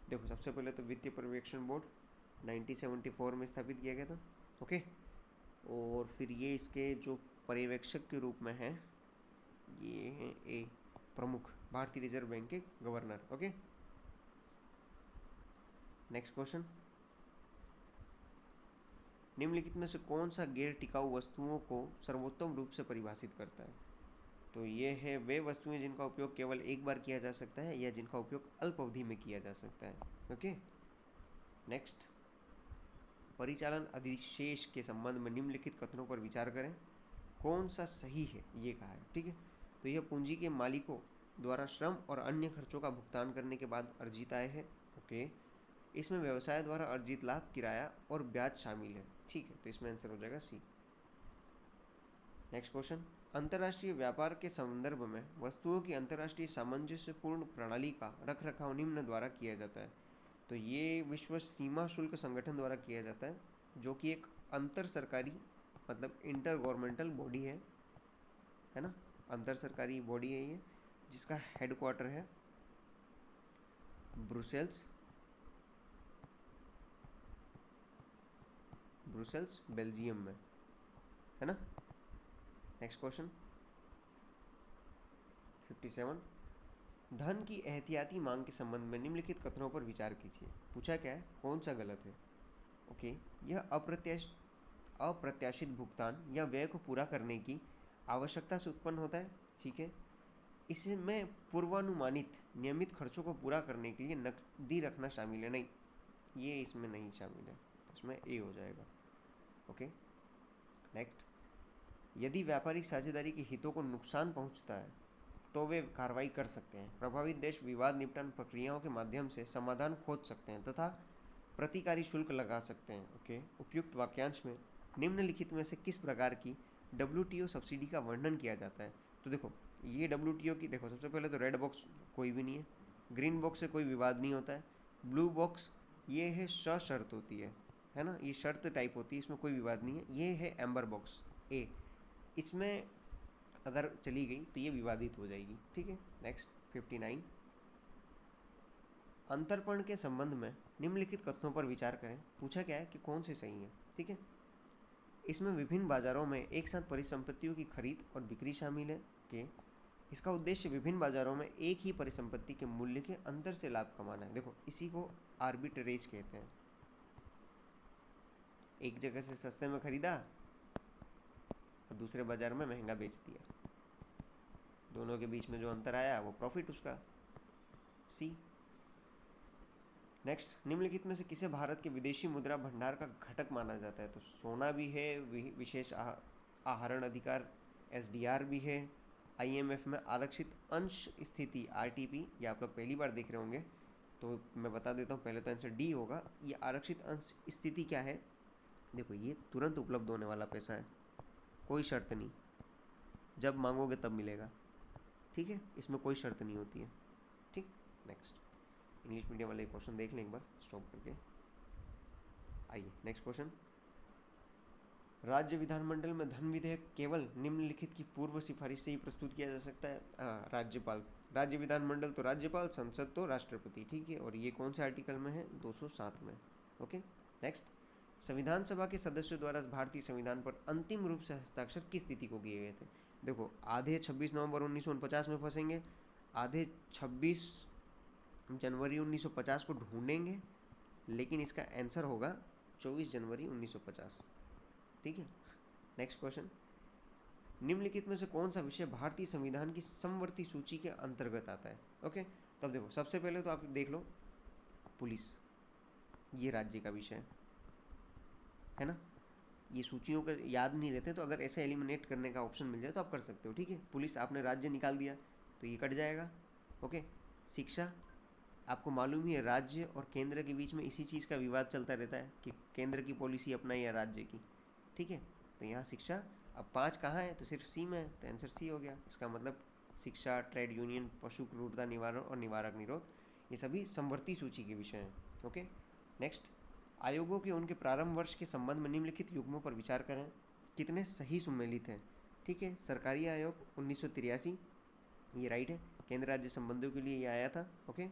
देखो सबसे पहले तो वित्तीय पर्यवेक्षण बोर्ड 1974 में स्थापित किया गया था। ओके, और फिर ये इसके जो पर्यवेक्षक के रूप में है ये हैं ए प्रमुख, भारतीय रिजर्व बैंक के गवर्नर। ओके, नेक्स्ट क्वेश्चन, निम्नलिखित में से कौन सा गैर टिकाऊ वस्तुओं को सर्वोत्तम रूप से परिभाषित करता है? तो ये है वे वस्तुएं जिनका उपयोग केवल एक बार किया जा सकता है या जिनका उपयोग अल्प अवधि में किया जा सकता है। ओके, नेक्स्ट, परिचालन अधिशेष के संबंध में निम्नलिखित कथनों पर विचार करें, कौन सा सही है ये कहा है। ठीक है, तो यह पूंजी के मालिकों द्वारा श्रम और अन्य खर्चों का भुगतान करने के बाद अर्जित आय है। ओके, इसमें व्यवसाय द्वारा अर्जित लाभ, किराया और ब्याज शामिल है। ठीक है, तो इसमें आंसर हो जाएगा सी। नेक्स्ट क्वेश्चन, अंतर्राष्ट्रीय व्यापार के संदर्भ में वस्तुओं की अंतर्राष्ट्रीय सामंजस्यपूर्ण प्रणाली का रखरखाव निम्न द्वारा किया जाता है। तो ये विश्व सीमा शुल्क संगठन द्वारा किया जाता है, जो कि एक अंतर सरकारी मतलब इंटर गवर्नमेंटल बॉडी है ना, अंतर सरकारी बॉडी है ये, जिसका हेडक्वार्टर है ब्रुसेल्स, बेल्जियम में, है ना। नेक्स्ट क्वेश्चन 57, धन की एहतियाती मांग के संबंध में निम्नलिखित कथनों पर विचार कीजिए। पूछा क्या है, कौन सा गलत है। ओके, यह अप्रत्याशित भुगतान या व्यय को पूरा करने की आवश्यकता से उत्पन्न होता है, ठीक है। इसमें पूर्वानुमानित नियमित खर्चों को पूरा करने के लिए नकदी रखना शामिल है, नहीं, ये इसमें नहीं शामिल है, इसमें ए हो जाएगा। ओके, नेक्स्ट, यदि व्यापारिक साझेदारी के हितों को नुकसान पहुंचता है तो वे कार्रवाई कर सकते हैं। प्रभावित देश विवाद निपटान प्रक्रियाओं के माध्यम से समाधान खोज सकते हैं तथा प्रतिकारी शुल्क लगा सकते हैं। ओके, उपयुक्त वाक्यांश में निम्नलिखित में से किस प्रकार की WTO सब्सिडी का वर्णन किया जाता है। तो देखो, ये WTO की, देखो सबसे पहले तो रेड बॉक्स कोई भी नहीं है, ग्रीन बॉक्स से कोई विवाद नहीं होता है, ब्लू बॉक्स ये है सशर्त होती है ना, ये शर्त टाइप होती है, इसमें कोई विवाद नहीं है। ये है एम्बर बॉक्स ए, इसमें अगर चली गई तो ये विवादित हो जाएगी, ठीक है। नेक्स्ट 59, अंतर्पण के संबंध में निम्नलिखित कथनों पर विचार करें। पूछा क्या है कि कौन से सही है, ठीक है। इसमें विभिन्न बाजारों में एक साथ परिसंपत्तियों की खरीद और बिक्री शामिल है कि इसका उद्देश्य विभिन्न बाजारों में एक ही परिसंपत्ति के मूल्य के अंतर से लाभ कमाना है। देखो, इसी को आर्बिट्रेज कहते हैं। एक जगह से सस्ते में खरीदा और दूसरे बाजार में महंगा बेच दिया, दोनों के बीच में जो अंतर आया वो प्रॉफिट उसका, सी। नेक्स्ट, निम्नलिखित में से किसे भारत के विदेशी मुद्रा भंडार का घटक माना जाता है। तो सोना भी है, विशेष आहरण अधिकार SDR भी है, IMF में आरक्षित अंश स्थिति RTP, ये आप लोग पहली बार देख रहे होंगे तो मैं बता देता हूँ, पहले तो आंसर डी होगा। ये आरक्षित अंश स्थिति क्या है, देखो ये तुरंत उपलब्ध होने वाला पैसा है, कोई शर्त नहीं, जब मांगोगे तब मिलेगा, ठीक है, इसमें कोई शर्त नहीं होती है, ठीक। नेक्स्ट, इंग्लिश मीडियम वाले क्वेश्चन देख लें एक बार स्टॉप करके। आइए नेक्स्ट क्वेश्चन, राज्य विधानमंडल में धन विधेयक केवल निम्नलिखित की पूर्व सिफारिश से ही प्रस्तुत किया जा सकता है। राज्यपाल, राज्य विधानमंडल तो राज्यपाल, संसद तो राष्ट्रपति, ठीक है। और ये कौन से आर्टिकल में है, 207 में। ओके, नेक्स्ट, संविधान सभा के सदस्यों द्वारा भारतीय संविधान पर अंतिम रूप से हस्ताक्षर किस तिथि को किए गए थे। देखो, आधे 26 नवंबर 1949 में फंसेंगे, आधे 26 जनवरी 1950 को ढूंढेंगे, लेकिन इसका आंसर होगा 24 जनवरी 1950, ठीक है। नेक्स्ट क्वेश्चन, निम्नलिखित में से कौन सा विषय भारतीय संविधान की समवर्ती सूची के अंतर्गत आता है। ओके, तब देखो सबसे पहले तो आप देख लो पुलिस, ये राज्य का विषय है ना, ये सूचियों का याद नहीं रहते तो अगर ऐसे एलिमिनेट करने का ऑप्शन मिल जाए तो आप कर सकते हो, ठीक है। पुलिस आपने राज्य निकाल दिया तो ये कट जाएगा। ओके, शिक्षा, आपको मालूम ही है राज्य और केंद्र के बीच में इसी चीज़ का विवाद चलता रहता है कि केंद्र की पॉलिसी अपनाए या राज्य की, ठीक है। तो यहाँ शिक्षा, अब 5 कहाँ है, तो सिर्फ सी में है, तो आंसर सी हो गया। इसका मतलब शिक्षा, ट्रेड यूनियन, पशु क्रूरता निवारण और निवारक निरोध, ये सभी समवर्ती सूची के विषय हैं। ओके, नेक्स्ट, आयोगों के उनके प्रारंभ वर्ष के संबंध में निम्नलिखित युग्मों पर विचार करें, कितने सही सुमेलित हैं, ठीक है। सरकारी आयोग 1983, ये राइट है, केंद्र राज्य संबंधों के लिए ये आया था। ओके,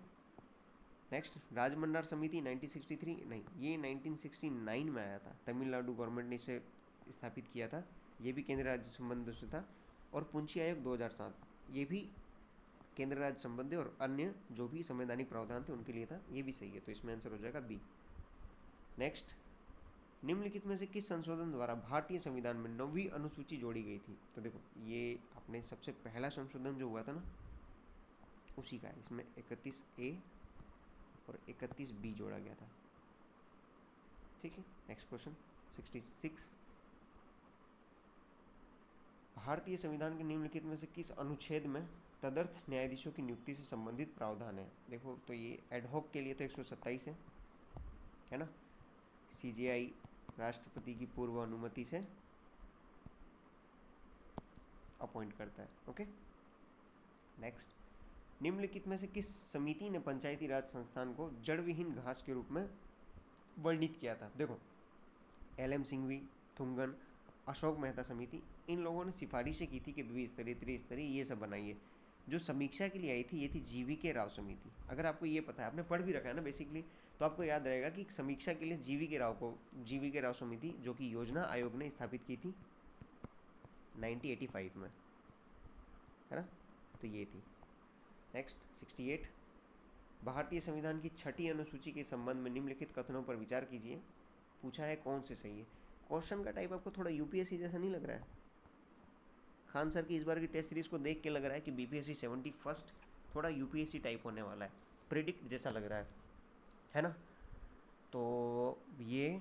नेक्स्ट, राजमंडार समिति 1963, नहीं ये 1969 में आया था, तमिलनाडु गवर्नमेंट ने इसे स्थापित किया था, ये भी केंद्र राज्य संबंधों से था। और पुंछी आयोग 2007, ये भी केंद्र राज्य संबंधी और अन्य जो भी संवैधानिक प्रावधान थे उनके लिए था, ये भी सही है, तो इसमें आंसर हो जाएगा बी। नेक्स्ट, निम्नलिखित में से किस संशोधन द्वारा भारतीय संविधान में 9वीं अनुसूची जोड़ी गई थी। तो देखो, ये अपने सबसे पहला संशोधन जो हुआ था ना, उसी का है, इसमें 31A और 31B जोड़ा गया था, ठीक है। नेक्स्ट क्वेश्चन 66, भारतीय संविधान के निम्नलिखित में से किस अनुच्छेद में तदर्थ न्यायाधीशों की नियुक्ति से संबंधित प्रावधान है। देखो, तो ये एडहॉक के लिए तो 127 है ना, CJI राष्ट्रपति की पूर्व अनुमति से अपॉइंट करता है। ओके, नेक्स्ट, निम्नलिखित में से किस समिति ने पंचायती राज संस्थान को जड़ विहीन घास के रूप में वर्णित किया था। देखो, LM सिंघवी, थुंगन, अशोक मेहता समिति, इन लोगों ने सिफारिशें की थी कि द्विस्तरीय, त्रिस्तरीय ये सब बनाइए। जो समीक्षा के लिए आई थी ये थी जीवी के राव समिति। अगर आपको ये पता है, आपने पढ़ भी रखा है ना बेसिकली, तो आपको याद रहेगा कि समीक्षा के लिए जीवी के राव समिति जो कि योजना आयोग ने स्थापित की थी 1985 में, है ना। तो ये थी। नेक्स्ट 68, भारतीय संविधान की छठी अनुसूची के संबंध में निम्नलिखित कथनों पर विचार कीजिए। पूछा है कौन से सही है। क्वेश्चन का टाइप आपको थोड़ा यूपीएससी जैसा नहीं लग रहा है? खान सर की इस बार की टेस्ट सीरीज को देख के लग रहा है कि बीपीएससी 71 थोड़ा यूपीएससी टाइप होने वाला है, प्रिडिक्ट जैसा लग रहा है ना। तो ये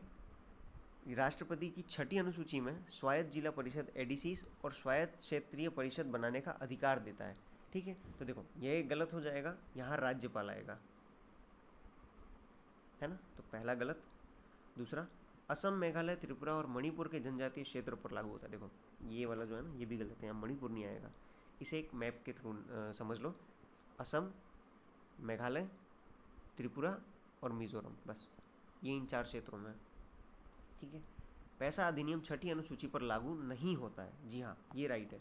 राष्ट्रपति की छठी अनुसूची में स्वायत्त जिला परिषद एडीसीज और स्वायत्त क्षेत्रीय परिषद बनाने का अधिकार देता है। ठीक है, तो देखो ये गलत हो जाएगा, यहाँ राज्यपाल आएगा, है ना। तो पहला गलत। दूसरा, असम, मेघालय, त्रिपुरा और मणिपुर के जनजातीय क्षेत्रों पर लागू होता है। देखो ये वाला जो है ना, ये भी गलत है, यहाँ मणिपुर नहीं आएगा। इसे एक मैप के थ्रू समझ लो, असम, मेघालय, त्रिपुरा और मिजोरम, बस ये इन 4 क्षेत्रों में। ठीक है, पैसा अधिनियम छठी अनुसूची पर लागू नहीं होता है। जी हाँ, ये राइट है।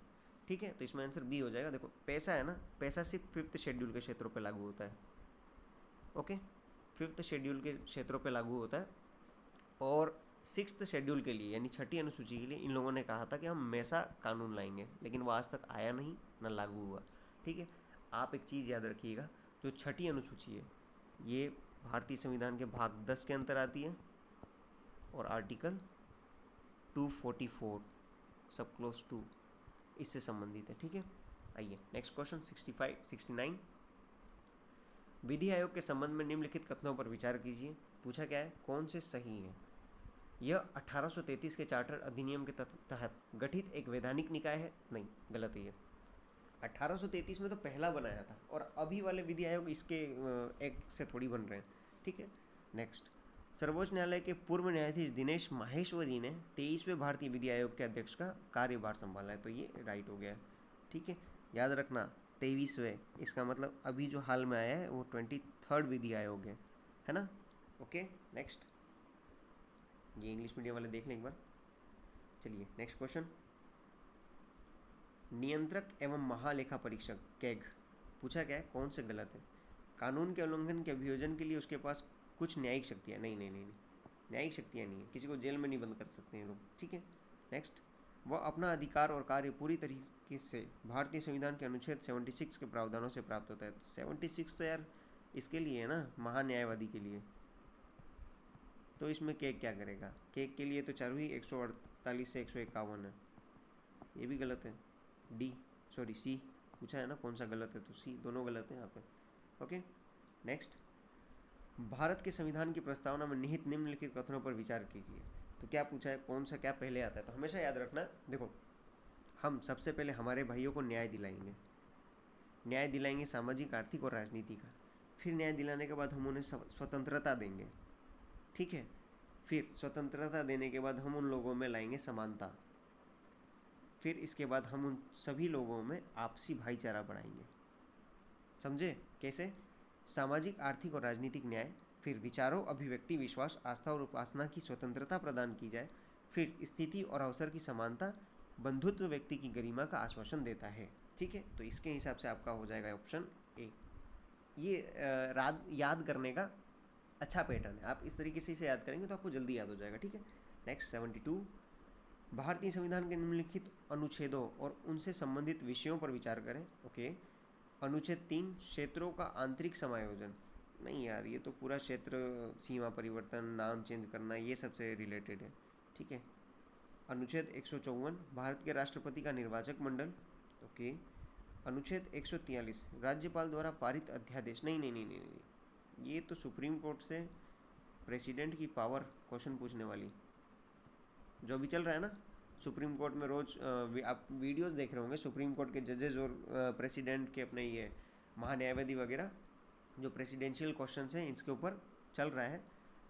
ठीक है, तो इसमें आंसर बी हो जाएगा। देखो पैसा है ना, पैसा सिर्फ 5th शेड्यूल के क्षेत्रों पर लागू होता है। ओके, 5th शेड्यूल के क्षेत्रों पर लागू होता है। और 6th शेड्यूल के लिए यानी छठी अनुसूची के लिए इन लोगों ने कहा था कि हम मैसा कानून लाएंगे, लेकिन वो आज तक आया नहीं, ना लागू हुआ। ठीक है, आप एक चीज़ याद रखिएगा, जो छठी अनुसूची है ये भारतीय संविधान के भाग 10 के अंतर आती है और आर्टिकल 244 सब क्लोज 2 इससे संबंधित है। ठीक है, आइए नेक्स्ट क्वेश्चन 69, विधि आयोग के संबंध में निम्नलिखित कथनों पर विचार कीजिए। पूछा क्या है, कौन से सही है। यह 1833 के चार्टर अधिनियम के तहत गठित एक वैधानिक निकाय है। नहीं, गलत है ये। 1833 में तो पहला बनाया था और अभी वाले विधि आयोग इसके एक्ट से थोड़ी बन रहे हैं। ठीक है, नेक्स्ट, सर्वोच्च न्यायालय के पूर्व न्यायाधीश दिनेश माहेश्वरी ने 23वें भारतीय विधि आयोग के अध्यक्ष का कार्यभार संभाला है। तो ये राइट हो गया है। ठीक है, याद रखना 23वें, इसका मतलब अभी जो हाल में आया है वो 23rd विधि आयोग है ना। ओके, नेक्स्ट, ये इंग्लिश मीडियम वाले देख लें एक बार। चलिए नेक्स्ट क्वेश्चन, नियंत्रक एवं महालेखा परीक्षक कैग। पूछा क्या है, कौन से गलत है। कानून के उल्लंघन के अभियोजन के लिए उसके पास कुछ न्यायिक शक्तियाँ नहीं, न्यायिक शक्तियाँ नहीं है, किसी को जेल में नहीं बंद कर सकते हैं लोग। ठीक है, नेक्स्ट, वह अपना अधिकार और कार्य पूरी तरीके से भारतीय संविधान के अनुच्छेद 76 के प्रावधानों से प्राप्त होता है। 76 तो यार इसके लिए है ना, महान्यायवादी के लिए। तो इसमें केक क्या करेगा, केक के लिए तो चारों ही 148 से 151 है, ये भी गलत है। सी पूछा है ना कौन सा गलत है, तो सी, दोनों गलत है यहाँ पे। ओके, नेक्स्ट, भारत के संविधान की प्रस्तावना में निहित निम्नलिखित कथनों पर विचार कीजिए। तो क्या पूछा है, कौन सा क्या पहले आता है। तो हमेशा याद रखना, देखो हम सबसे पहले हमारे भाइयों को न्याय दिलाएंगे सामाजिक, आर्थिक और राजनीति का। फिर न्याय दिलाने के बाद हम उन्हें स्वतंत्रता देंगे। ठीक है, फिर स्वतंत्रता देने के बाद हम उन लोगों में लाएंगे समानता। फिर इसके बाद हम उन सभी लोगों में आपसी भाईचारा बढ़ाएंगे। समझे कैसे, सामाजिक, आर्थिक और राजनीतिक न्याय, फिर विचारों, अभिव्यक्ति, विश्वास, आस्था और उपासना की स्वतंत्रता प्रदान की जाए, फिर स्थिति और अवसर की समानता, बंधुत्व व्यक्ति की गरिमा का आश्वासन देता है। ठीक है, तो इसके हिसाब से आपका हो जाएगा ऑप्शन ए। ये याद करने का अच्छा पैटर्न है, आप इस तरीके से इसे याद करेंगे तो आपको जल्दी याद हो जाएगा। ठीक है, नेक्स्ट 72, भारतीय संविधान के निम्नलिखित अनुच्छेदों और उनसे संबंधित विषयों पर विचार करें। ओके, अनुच्छेद 3, क्षेत्रों का आंतरिक समायोजन। नहीं यार, ये तो पूरा क्षेत्र सीमा परिवर्तन, नाम चेंज करना, ये सबसे रिलेटेड है। ठीक है, अनुच्छेद 154, भारत के राष्ट्रपति का निर्वाचक मंडल। ओके, अनुच्छेद 143, राज्यपाल द्वारा पारित अध्यादेश। नहीं, ये तो सुप्रीम कोर्ट से प्रेसिडेंट की पावर क्वेश्चन पूछने वाली, जो भी चल रहा है ना सुप्रीम कोर्ट में। रोज आप वीडियोस देख रहे होंगे सुप्रीम कोर्ट के जजेस और प्रेसिडेंट के अपने ये महान्यायवादी वगैरह, जो प्रेसिडेंशियल क्वेश्चंस हैं इसके ऊपर चल रहा है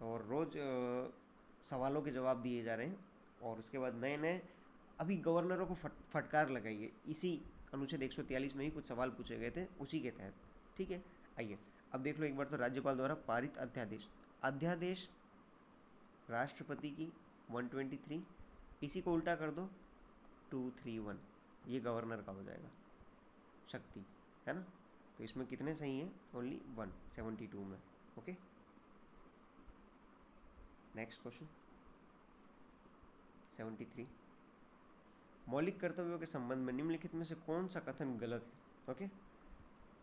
और रोज़ सवालों के जवाब दिए जा रहे हैं। और उसके बाद नए नए अभी गवर्नरों को फटकार लगाई है, इसी अनुच्छेद 143 में ही कुछ सवाल पूछे गए थे उसी के तहत। ठीक है, आइए अब देख लो एक बार, तो राज्यपाल द्वारा पारित अध्यादेश राष्ट्रपति की 123, इसी को उल्टा कर दो 231, ये गवर्नर का हो जाएगा शक्ति, है ना। तो इसमें कितने सही हैं? ओनली 1, 72 में। Okay, next question 73। मौलिक कर्तव्यों के संबंध में निम्नलिखित में से कौन सा कथन गलत है? ओके,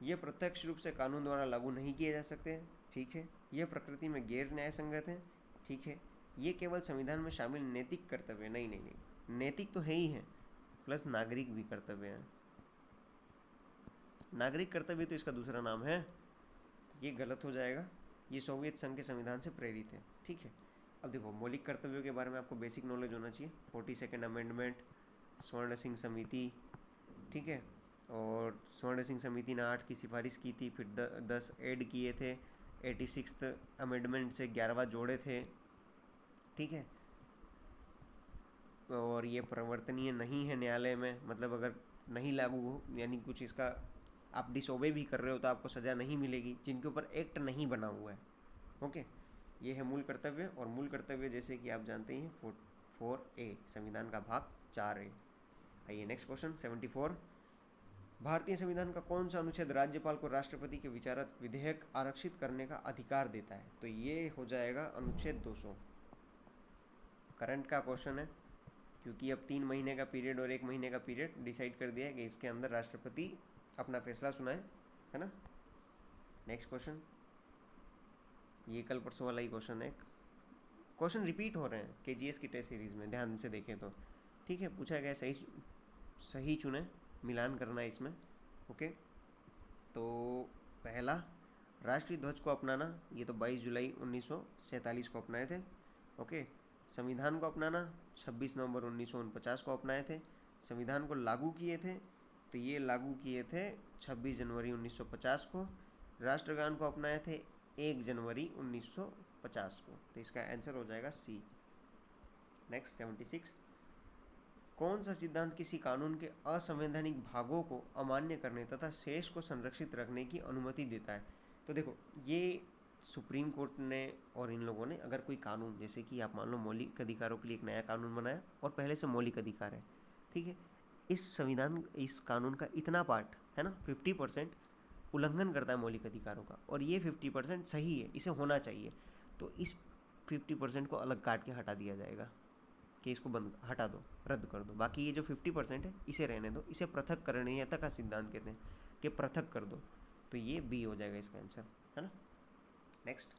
ये प्रत्यक्ष रूप से कानून द्वारा लागू नहीं किए जा सकते हैं, ठीक है। यह प्रकृति में गैर न्याय संगत है, ठीक है। ये केवल संविधान में शामिल नैतिक कर्तव्य, नहीं नहीं नहीं, नैतिक तो है ही है, प्लस नागरिक भी कर्तव्य है। नागरिक कर्तव्य तो इसका दूसरा नाम है, ये गलत हो जाएगा। ये सोवियत संघ के संविधान से प्रेरित है, ठीक है। अब देखो, मौलिक कर्तव्यों के बारे में आपको बेसिक नॉलेज होना चाहिए। 42nd अमेंडमेंट, स्वर्ण सिंह समिति, ठीक है। और स्वर्ण सिंह समिति ने 8 की सिफारिश की थी, फिर 10 ऐड किए थे, 86th अमेंडमेंट से 11वां जोड़े थे, ठीक है। और ये परिवर्तनीय नहीं है न्यायालय में, मतलब अगर नहीं लागू हो, यानी कुछ इसका आप डिसोबे भी कर रहे हो तो आपको सज़ा नहीं मिलेगी, जिनके ऊपर एक्ट नहीं बना हुआ है। ओके, ये है मूल कर्तव्य। और मूल कर्तव्य जैसे कि आप जानते ही हैं 4A संविधान का भाग 4A। आइए नेक्स्ट क्वेश्चन 74। भारतीय संविधान का कौन सा अनुच्छेद राज्यपाल को राष्ट्रपति के विचारक विधेयक आरक्षित करने का अधिकार देता है? तो ये हो जाएगा अनुच्छेद 200। करंट का क्वेश्चन है, क्योंकि अब 3 महीने का पीरियड और 1 महीने का पीरियड डिसाइड कर दिया है कि इसके अंदर राष्ट्रपति अपना फैसला सुनाए, है ना। नेक्स्ट क्वेश्चन, ये कल परसों वाला ही क्वेश्चन है। क्वेश्चन रिपीट हो रहे हैं KGS की टेस्ट सीरीज़ में, ध्यान से देखें तो, ठीक है। पूछा गया सही चुने, मिलान करना है इसमें। ओके, तो पहला, राष्ट्रीय ध्वज को अपनाना, ये तो 22 जुलाई 1947 को अपनाए थे। ओके, संविधान को अपनाना 26 नवंबर 1949 को अपनाए थे। संविधान को लागू किए थे, तो ये लागू किए थे 26 जनवरी 1950 को। राष्ट्रगान को अपनाए थे 1 जनवरी 1950 को। तो इसका आंसर हो जाएगा C। नेक्स्ट 76। कौन सा सिद्धांत किसी कानून के असंवैधानिक भागों को अमान्य करने तथा शेष को संरक्षित रखने की अनुमति देता है? तो देखो, ये सुप्रीम कोर्ट ने और इन लोगों ने अगर कोई कानून, जैसे कि आप मान लो मौलिक अधिकारों के लिए एक नया कानून बनाया और पहले से मौलिक अधिकार है, ठीक है, इस कानून का इतना पार्ट है ना 50% उल्लंघन करता है मौलिक अधिकारों का, और ये 50% सही है, इसे होना चाहिए, तो इस 50% को अलग काट के हटा दिया जाएगा कि इसको बंद हटा दो, रद्द कर दो। बाकी ये जो 50% है इसे रहने दो, इसे पृथक्करणीयता का सिद्धांत कहते हैं कि पृथक कर दो। तो ये B हो जाएगा इसका आंसर, है ना। नेक्स्ट,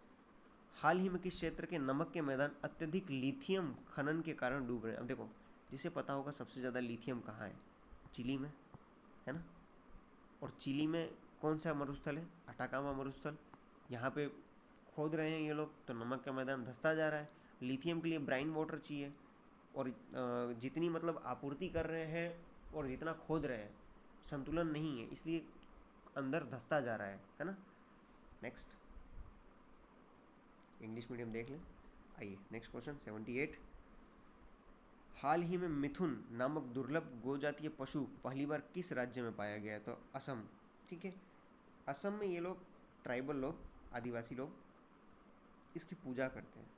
हाल ही में किस क्षेत्र के नमक के मैदान अत्यधिक लिथियम खनन के कारण डूब रहे हैं? अब देखो, जिसे पता होगा सबसे ज़्यादा लिथियम कहाँ है, चिली में, है ना। और चिली में कौन सा मरुस्थल है? अटाकामा मरुस्थल। यहाँ पे खोद रहे हैं ये लोग, तो नमक का मैदान धंसता जा रहा है। लिथियम के लिए ब्राइन वाटर चाहिए, और जितनी मतलब आपूर्ति कर रहे हैं और जितना खोद रहे हैं, संतुलन नहीं है, इसलिए अंदर धंसता जा रहा है ना। नेक्स्ट, इंग्लिश मीडियम देख लें। आइए नेक्स्ट क्वेश्चन 78। हाल ही में मिथुन नामक दुर्लभ गोजातीय पशु पहली बार किस राज्य में पाया गया है? तो असम, ठीक है। असम में ये लोग, ट्राइबल लोग, आदिवासी लोग इसकी पूजा करते हैं,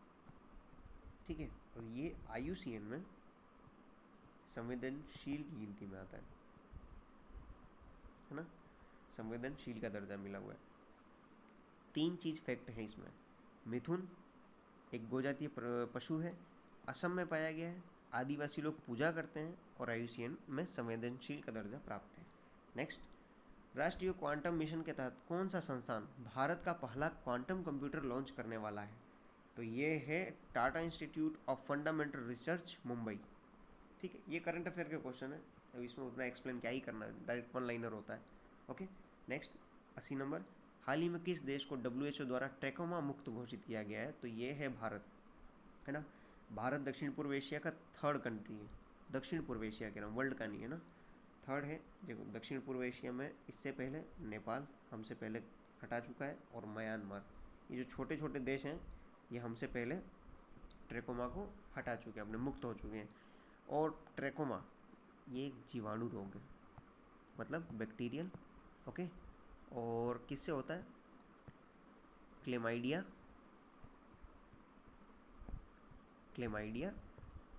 ठीक है। और ये IUCN में संवेदनशील की गिनती में आता है ना, संवेदनशील का दर्जा मिला हुआ है। 3 चीज़ फैक्ट है इसमें, मिथुन एक गोजातीय पशु है, असम में पाया गया है, आदिवासी लोग पूजा करते हैं, और IUCN में संवेदनशील का दर्जा प्राप्त है। नेक्स्ट, राष्ट्रीय क्वांटम मिशन के तहत कौन सा संस्थान भारत का पहला क्वांटम कंप्यूटर लॉन्च करने वाला है? तो ये है Tata institute of fundamental research, Mumbai, ठीक है। ये करंट अफेयर के क्वेश्चन है, अब इसमें उतना एक्सप्लेन क्या ही करना है, डायरेक्ट 1 लाइनर होता है। Okay, next 80 number. हाल ही में किस देश को WHO द्वारा ट्रैकोमा मुक्त घोषित किया गया है? तो ये है भारत, है ना। भारत दक्षिण पूर्व एशिया का 3rd कंट्री है, दक्षिण पूर्व एशिया के नाम, वर्ल्ड का नहीं है ना, 3rd है। देखो, दक्षिण पूर्व एशिया में इससे पहले नेपाल हमसे पहले हटा चुका है, और म्यांमार, ये जो छोटे छोटे देश हैं ये हमसे पहले ट्रैकोमा को हटा चुके हैं, अपने मुक्त हो चुके हैं। और ट्रैकोमा ये एक जीवाणु रोग है, मतलब बैक्टीरियल, ओके। और किससे होता है? क्लेमाइडिया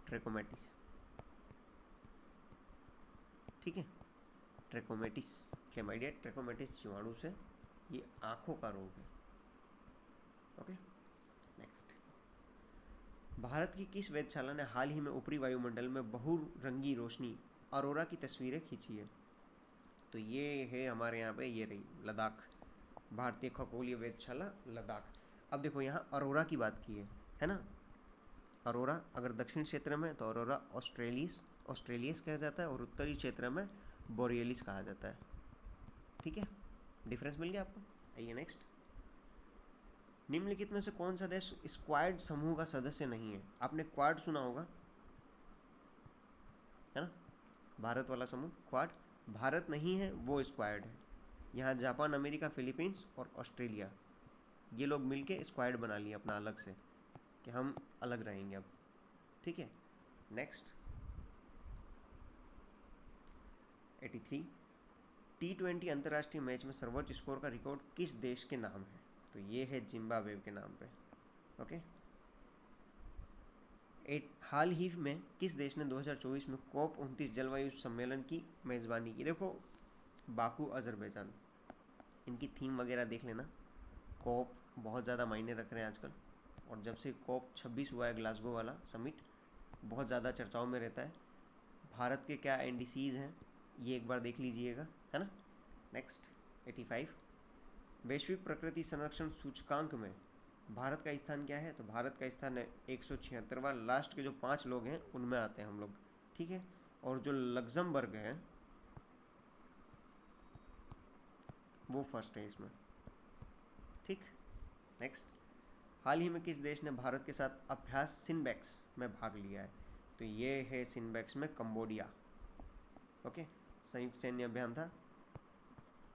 ट्रैकोमैटिस, ठीक है। ट्रैकोमेटिस क्लेमाइडिया ट्रैकोमेटिस जीवाणु से ये आँखों का रोग है। ओके नेक्स्ट, भारत की किस वेधशाला ने हाल ही में ऊपरी वायुमंडल में बहुरंगी रोशनी अरोरा की तस्वीरें खींची है? तो ये है हमारे यहाँ पे, ये रही लद्दाख, भारतीय खगोलीय वेधशाला लद्दाख। अब देखो यहाँ अरोरा की बात की है ना। अरोरा अगर दक्षिण क्षेत्र में तो अरोरा ऑस्ट्रेलियस कहा जाता है, और उत्तरी क्षेत्र में बोरियलिस कहा जाता है। ठीक है, डिफरेंस मिल गया आपको। आइए नेक्स्ट, निम्नलिखित में से कौन सा देश स्क्वाड समूह का सदस्य नहीं है? आपने क्वाड सुना होगा, है ना, भारत वाला समूह क्वाड। भारत नहीं है, वो स्क्वाड है। यहाँ जापान, अमेरिका, फिलीपींस और ऑस्ट्रेलिया, ये लोग मिलके स्क्वाड बना लिए अपना अलग से, कि हम अलग रहेंगे अब। ठीक है नेक्स्ट, 83, T20 अंतर्राष्ट्रीय मैच में सर्वोच्च स्कोर का रिकॉर्ड किस देश के नाम है? तो ये है जिम्बाब्वे के नाम पे। ओके, हाल ही में किस देश ने 2024 में COP29 जलवायु सम्मेलन की मेज़बानी की? देखो बाकू अजरबैजान, इनकी थीम वगैरह देख लेना। कॉप बहुत ज़्यादा मायने रख रहे हैं आजकल, और जब से COP26 हुआ है ग्लासगो वाला समिट, बहुत ज़्यादा चर्चाओं में रहता है। भारत के क्या NDCs हैं ये एक बार देख लीजिएगा, है ना। नेक्स्ट 85, वैश्विक प्रकृति संरक्षण सूचकांक में भारत का स्थान क्या है? तो भारत का स्थान है 176वां, लास्ट के जो 5 लोग हैं उनमें आते हैं हम लोग। ठीक है, और जो लग्जमबर्ग है वो फर्स्ट है इसमें। ठीक, नेक्स्ट, हाल ही में किस देश ने भारत के साथ अभ्यास सिनबैक्स में भाग लिया है? तो ये है सिनबैक्स में कंबोडिया। ओके, संयुक्त सैन्य अभियान था,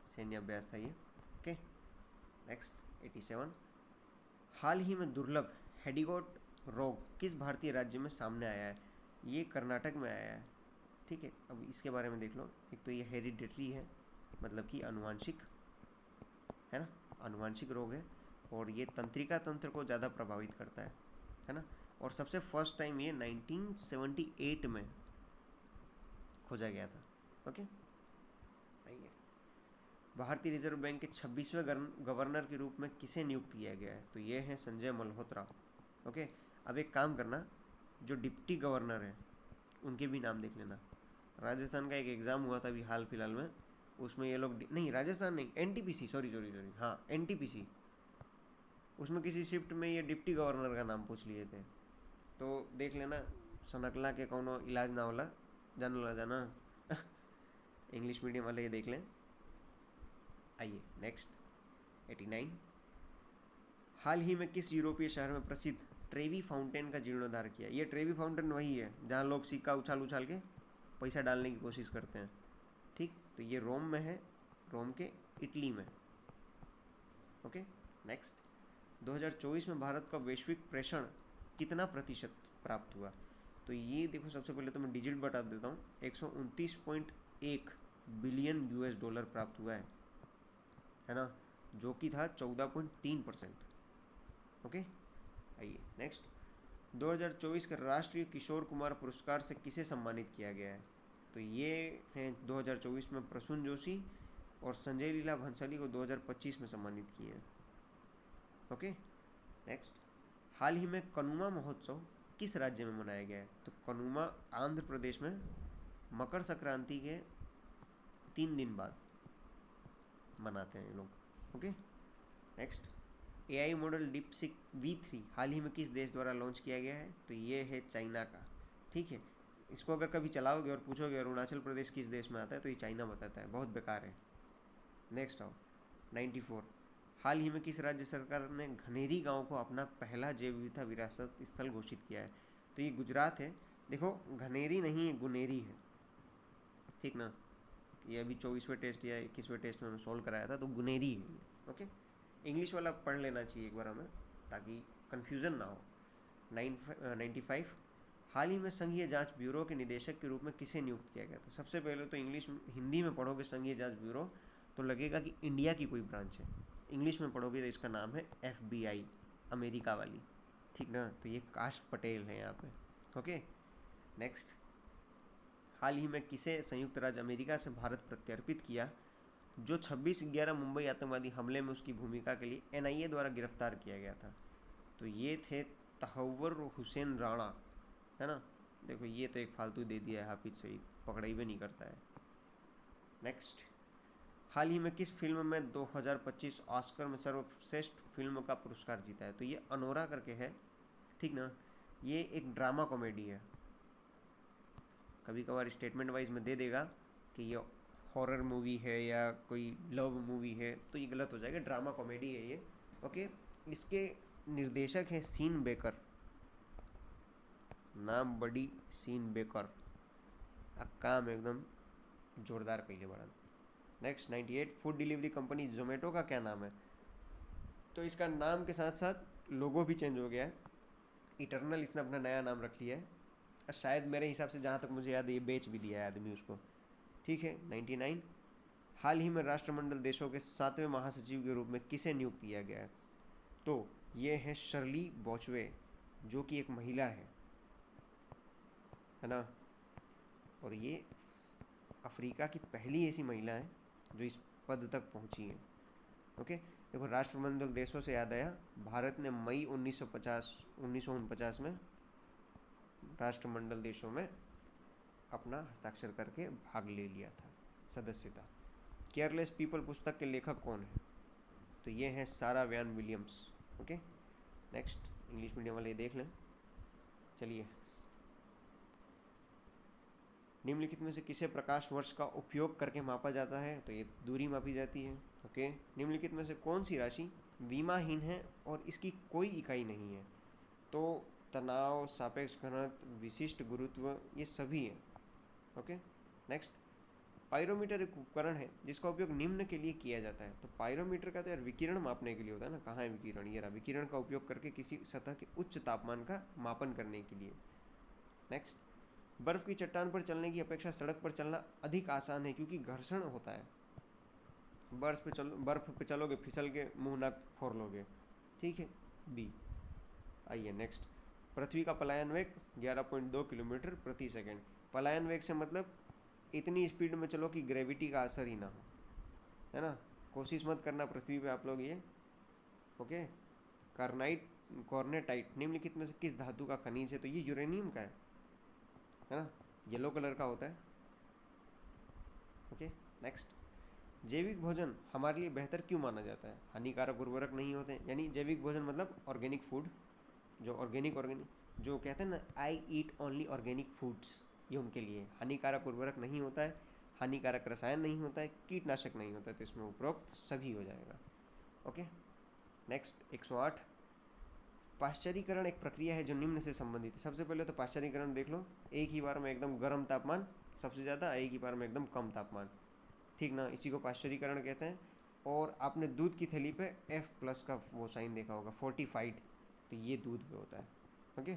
सैन्य अभ्यास था ये। ओके नेक्स्ट 87, हाल ही में दुर्लभ हेडिगोट रोग किस भारतीय राज्य में सामने आया है? ये कर्नाटक में आया है। ठीक है, अब इसके बारे में देख लो। एक तो ये हेरिडिटरी है, मतलब कि अनुवांशिक, है ना, अनुवांशिक रोग है, और ये तंत्रिका तंत्र को ज़्यादा प्रभावित करता है ना। और सबसे फर्स्ट टाइम ये 1978 में खोजा गया था। ओके, आइए, भारतीय रिजर्व बैंक के 26वें गवर्नर के रूप में किसे नियुक्त किया गया है? तो ये है संजय मल्होत्रा। ओके, अब एक काम करना, जो डिप्टी गवर्नर हैं उनके भी नाम देख लेना। राजस्थान का एक एग्ज़ाम हुआ था अभी हाल फिलहाल में, उसमें ये लोग, नहीं राजस्थान नहीं, NTPC, सॉरी, हाँ NTPC, उसमें किसी शिफ्ट में ये डिप्टी गवर्नर का नाम पूछ लिए थे। तो देख लेना, सनकला के कौनो इलाज ना होला, जाना इंग्लिश मीडियम वाले ये देख लें। आइए नेक्स्ट 89, हाल ही में किस यूरोपीय शहर में प्रसिद्ध ट्रेवी फाउंटेन का जीर्णोद्धार किया? ये ट्रेवी फाउंटेन वही है जहाँ लोग सिक्का उछाल उछाल के पैसा डालने की कोशिश करते हैं। ठीक, तो ये रोम में है, रोम के इटली में। ओके नेक्स्ट, 2024 में भारत का वैश्विक प्रेषण कितना प्रतिशत प्राप्त हुआ? तो ये देखो, सबसे पहले तो मैं डिजिट बता देता हूँ, 129.1 बिलियन US डॉलर प्राप्त हुआ है ना, जो कि था 14.3%। ओके, आइए नेक्स्ट, 2024 के राष्ट्रीय किशोर कुमार पुरस्कार से किसे सम्मानित किया गया है? तो ये हैं 2024 में प्रसून जोशी और संजय लीला भंसाली को 2025 में सम्मानित किए हैं। ओके नेक्स्ट, हाल ही में कनुमा महोत्सव किस राज्य में मनाया गया है? तो कनुमा आंध्र प्रदेश में मकर संक्रांति के 3 दिन बाद मनाते हैं लोग। Okay next, AI model DeepSeek V3 हाल ही में किस देश द्वारा लॉन्च किया गया है? तो ये है चाइना का। ठीक है, इसको अगर कभी चलाओगे और पूछोगे अरुणाचल प्रदेश किस देश में आता है, तो ये चाइना बताता है, बहुत बेकार है। नेक्स्ट आओ 94, हाल ही में किस राज्य सरकार ने घनेरी गांव को अपना पहला जैव विविधता विरासत स्थल घोषित किया है? तो ये गुजरात है। देखो घनेरी नहीं है, गुनेरी है, ठीक ना। ये अभी 24वें टेस्ट या 21वें टेस्ट में सॉल्व कराया था, तो गुनेरी है ये। ओके, इंग्लिश वाला पढ़ लेना चाहिए एक बार हमें, ताकि कन्फ्यूज़न ना हो। 95, हाल ही में संघीय जांच ब्यूरो के निदेशक के रूप में किसे नियुक्त किया गया था? सबसे पहले तो हिंदी में पढ़ोगे संघीय जांच ब्यूरो तो लगेगा कि इंडिया की कोई ब्रांच है, इंग्लिश में पढ़ोगे तो इसका नाम है FBI, अमेरिका वाली, ठीक ना। तो ये काश पटेल है यहाँ पे। ओके नेक्स्ट, हाल ही में किसे संयुक्त राज्य अमेरिका से भारत प्रत्यर्पित किया, जो 26/11 मुंबई आतंकवादी हमले में उसकी भूमिका के लिए एनआईए द्वारा गिरफ्तार किया गया था? तो ये थे तहव्वुर हुसैन राणा, है ना। देखो ये तो एक फालतू दे दिया है, हाफिज सईद पकड़ा ही भी नहीं करता है। नेक्स्ट, हाल ही में किस फिल्म में 2025 ऑस्कर में सर्वश्रेष्ठ फिल्म का पुरस्कार जीता है? तो ये अनोरा करके है, ठीक ना। ये एक ड्रामा कॉमेडी है। कभी कभार स्टेटमेंट वाइज में दे देगा कि ये हॉरर मूवी है या कोई लव मूवी है, तो ये गलत हो जाएगा। ड्रामा कॉमेडी है ये, ओके। इसके निर्देशक हैं सीन बेकर, नाम बड़ी सीन बेकर, काम एकदम जोरदार पहले बड़ा। Next 98, food delivery company Zomato का क्या नाम है? तो इसका नाम के साथ साथ लोगो भी चेंज हो गया है। इटर्नल इसने अपना नया नाम रख लिया है। शायद मेरे हिसाब से जहाँ तक मुझे याद है ये बेच भी दिया है आदमी उसको, ठीक है। 99, हाल ही में राष्ट्रमंडल देशों के 7वें महासचिव के रूप में किसे नियुक्त किया गया है? तो ये है शर्ली बॉचवे, जो कि एक महिला है ना। और ये अफ्रीका की पहली ऐसी महिला है जो इस पद तक पहुंची है, ओके। देखो राष्ट्रमंडल देशों से याद आया, भारत ने मई 1949 में राष्ट्रमंडल देशों में अपना हस्ताक्षर करके भाग ले लिया था, सदस्यता। केयरलेस पीपल पुस्तक के लेखक कौन है? तो ये हैं Sarah van Williams, okay. Next, English medium वाले देख लें। चलिए, निम्नलिखित में से किसे प्रकाश वर्ष का उपयोग करके मापा जाता है? तो ये दूरी मापी जाती है, ओके। निम्नलिखित में से कौन सी राशि विमाहीन है और इसकी कोई इकाई नहीं है? तो तनाव, सापेक्ष घनत्व, विशिष्ट गुरुत्व, ये सभी है, ओके। नेक्स्ट, पायरोमीटर एक उपकरण है जिसका उपयोग निम्न के लिए किया जाता है। तो पायरोमीटर का तो यार विकिरण मापने के लिए होता है ना। कहाँ है विकिरण? ये रहा, विकिरण का उपयोग करके किसी सतह के उच्च तापमान का मापन करने के लिए। नेक्स्ट, बर्फ़ की चट्टान पर चलने की अपेक्षा सड़क पर चलना अधिक आसान है क्योंकि घर्षण होता है। बर्फ़ पे चलोगे फिसल के मुंह नाक फोड़ लोगे, ठीक है, बी। आइए नेक्स्ट, पृथ्वी का पलायन वेग 11.2 किलोमीटर प्रति सेकंड। पलायन वेग से मतलब इतनी स्पीड में चलो कि ग्रेविटी का असर ही ना हो, है ना। कोशिश मत करना पृथ्वी पे आप लोग ये, ओके। कॉर्नेटाइट निम्नलिखित में से किस धातु का खनिज है? तो ये यूरेनियम का है ना, येलो कलर का होता है, ओके। नेक्स्ट, जैविक भोजन हमारे लिए बेहतर क्यों माना जाता है? हानिकारक उर्वरक नहीं होते, यानी जैविक भोजन मतलब ऑर्गेनिक फूड, जो ऑर्गेनिक जो कहते हैं ना, आई ईट ओनली ऑर्गेनिक फूड्स, ये उनके लिए। हानिकारक उर्वरक नहीं होता है, हानिकारक रसायन नहीं होता है, कीटनाशक नहीं होता है, तो इसमें उपरोक्त सभी हो जाएगा, ओके। नेक्स्ट 108, पाश्चरीकरण एक प्रक्रिया है जो निम्न से संबंधित है। सबसे पहले तो पाश्चरीकरण देख लो, एक ही बार में एकदम गर्म तापमान सबसे ज़्यादा, एक ही बार में एकदम कम तापमान, ठीक ना, इसी को पाश्चरीकरण कहते हैं। और आपने दूध की थैली पे F+ का वो साइन देखा होगा, फोर्टिफाइड, तो ये दूध पे होता है, ओके।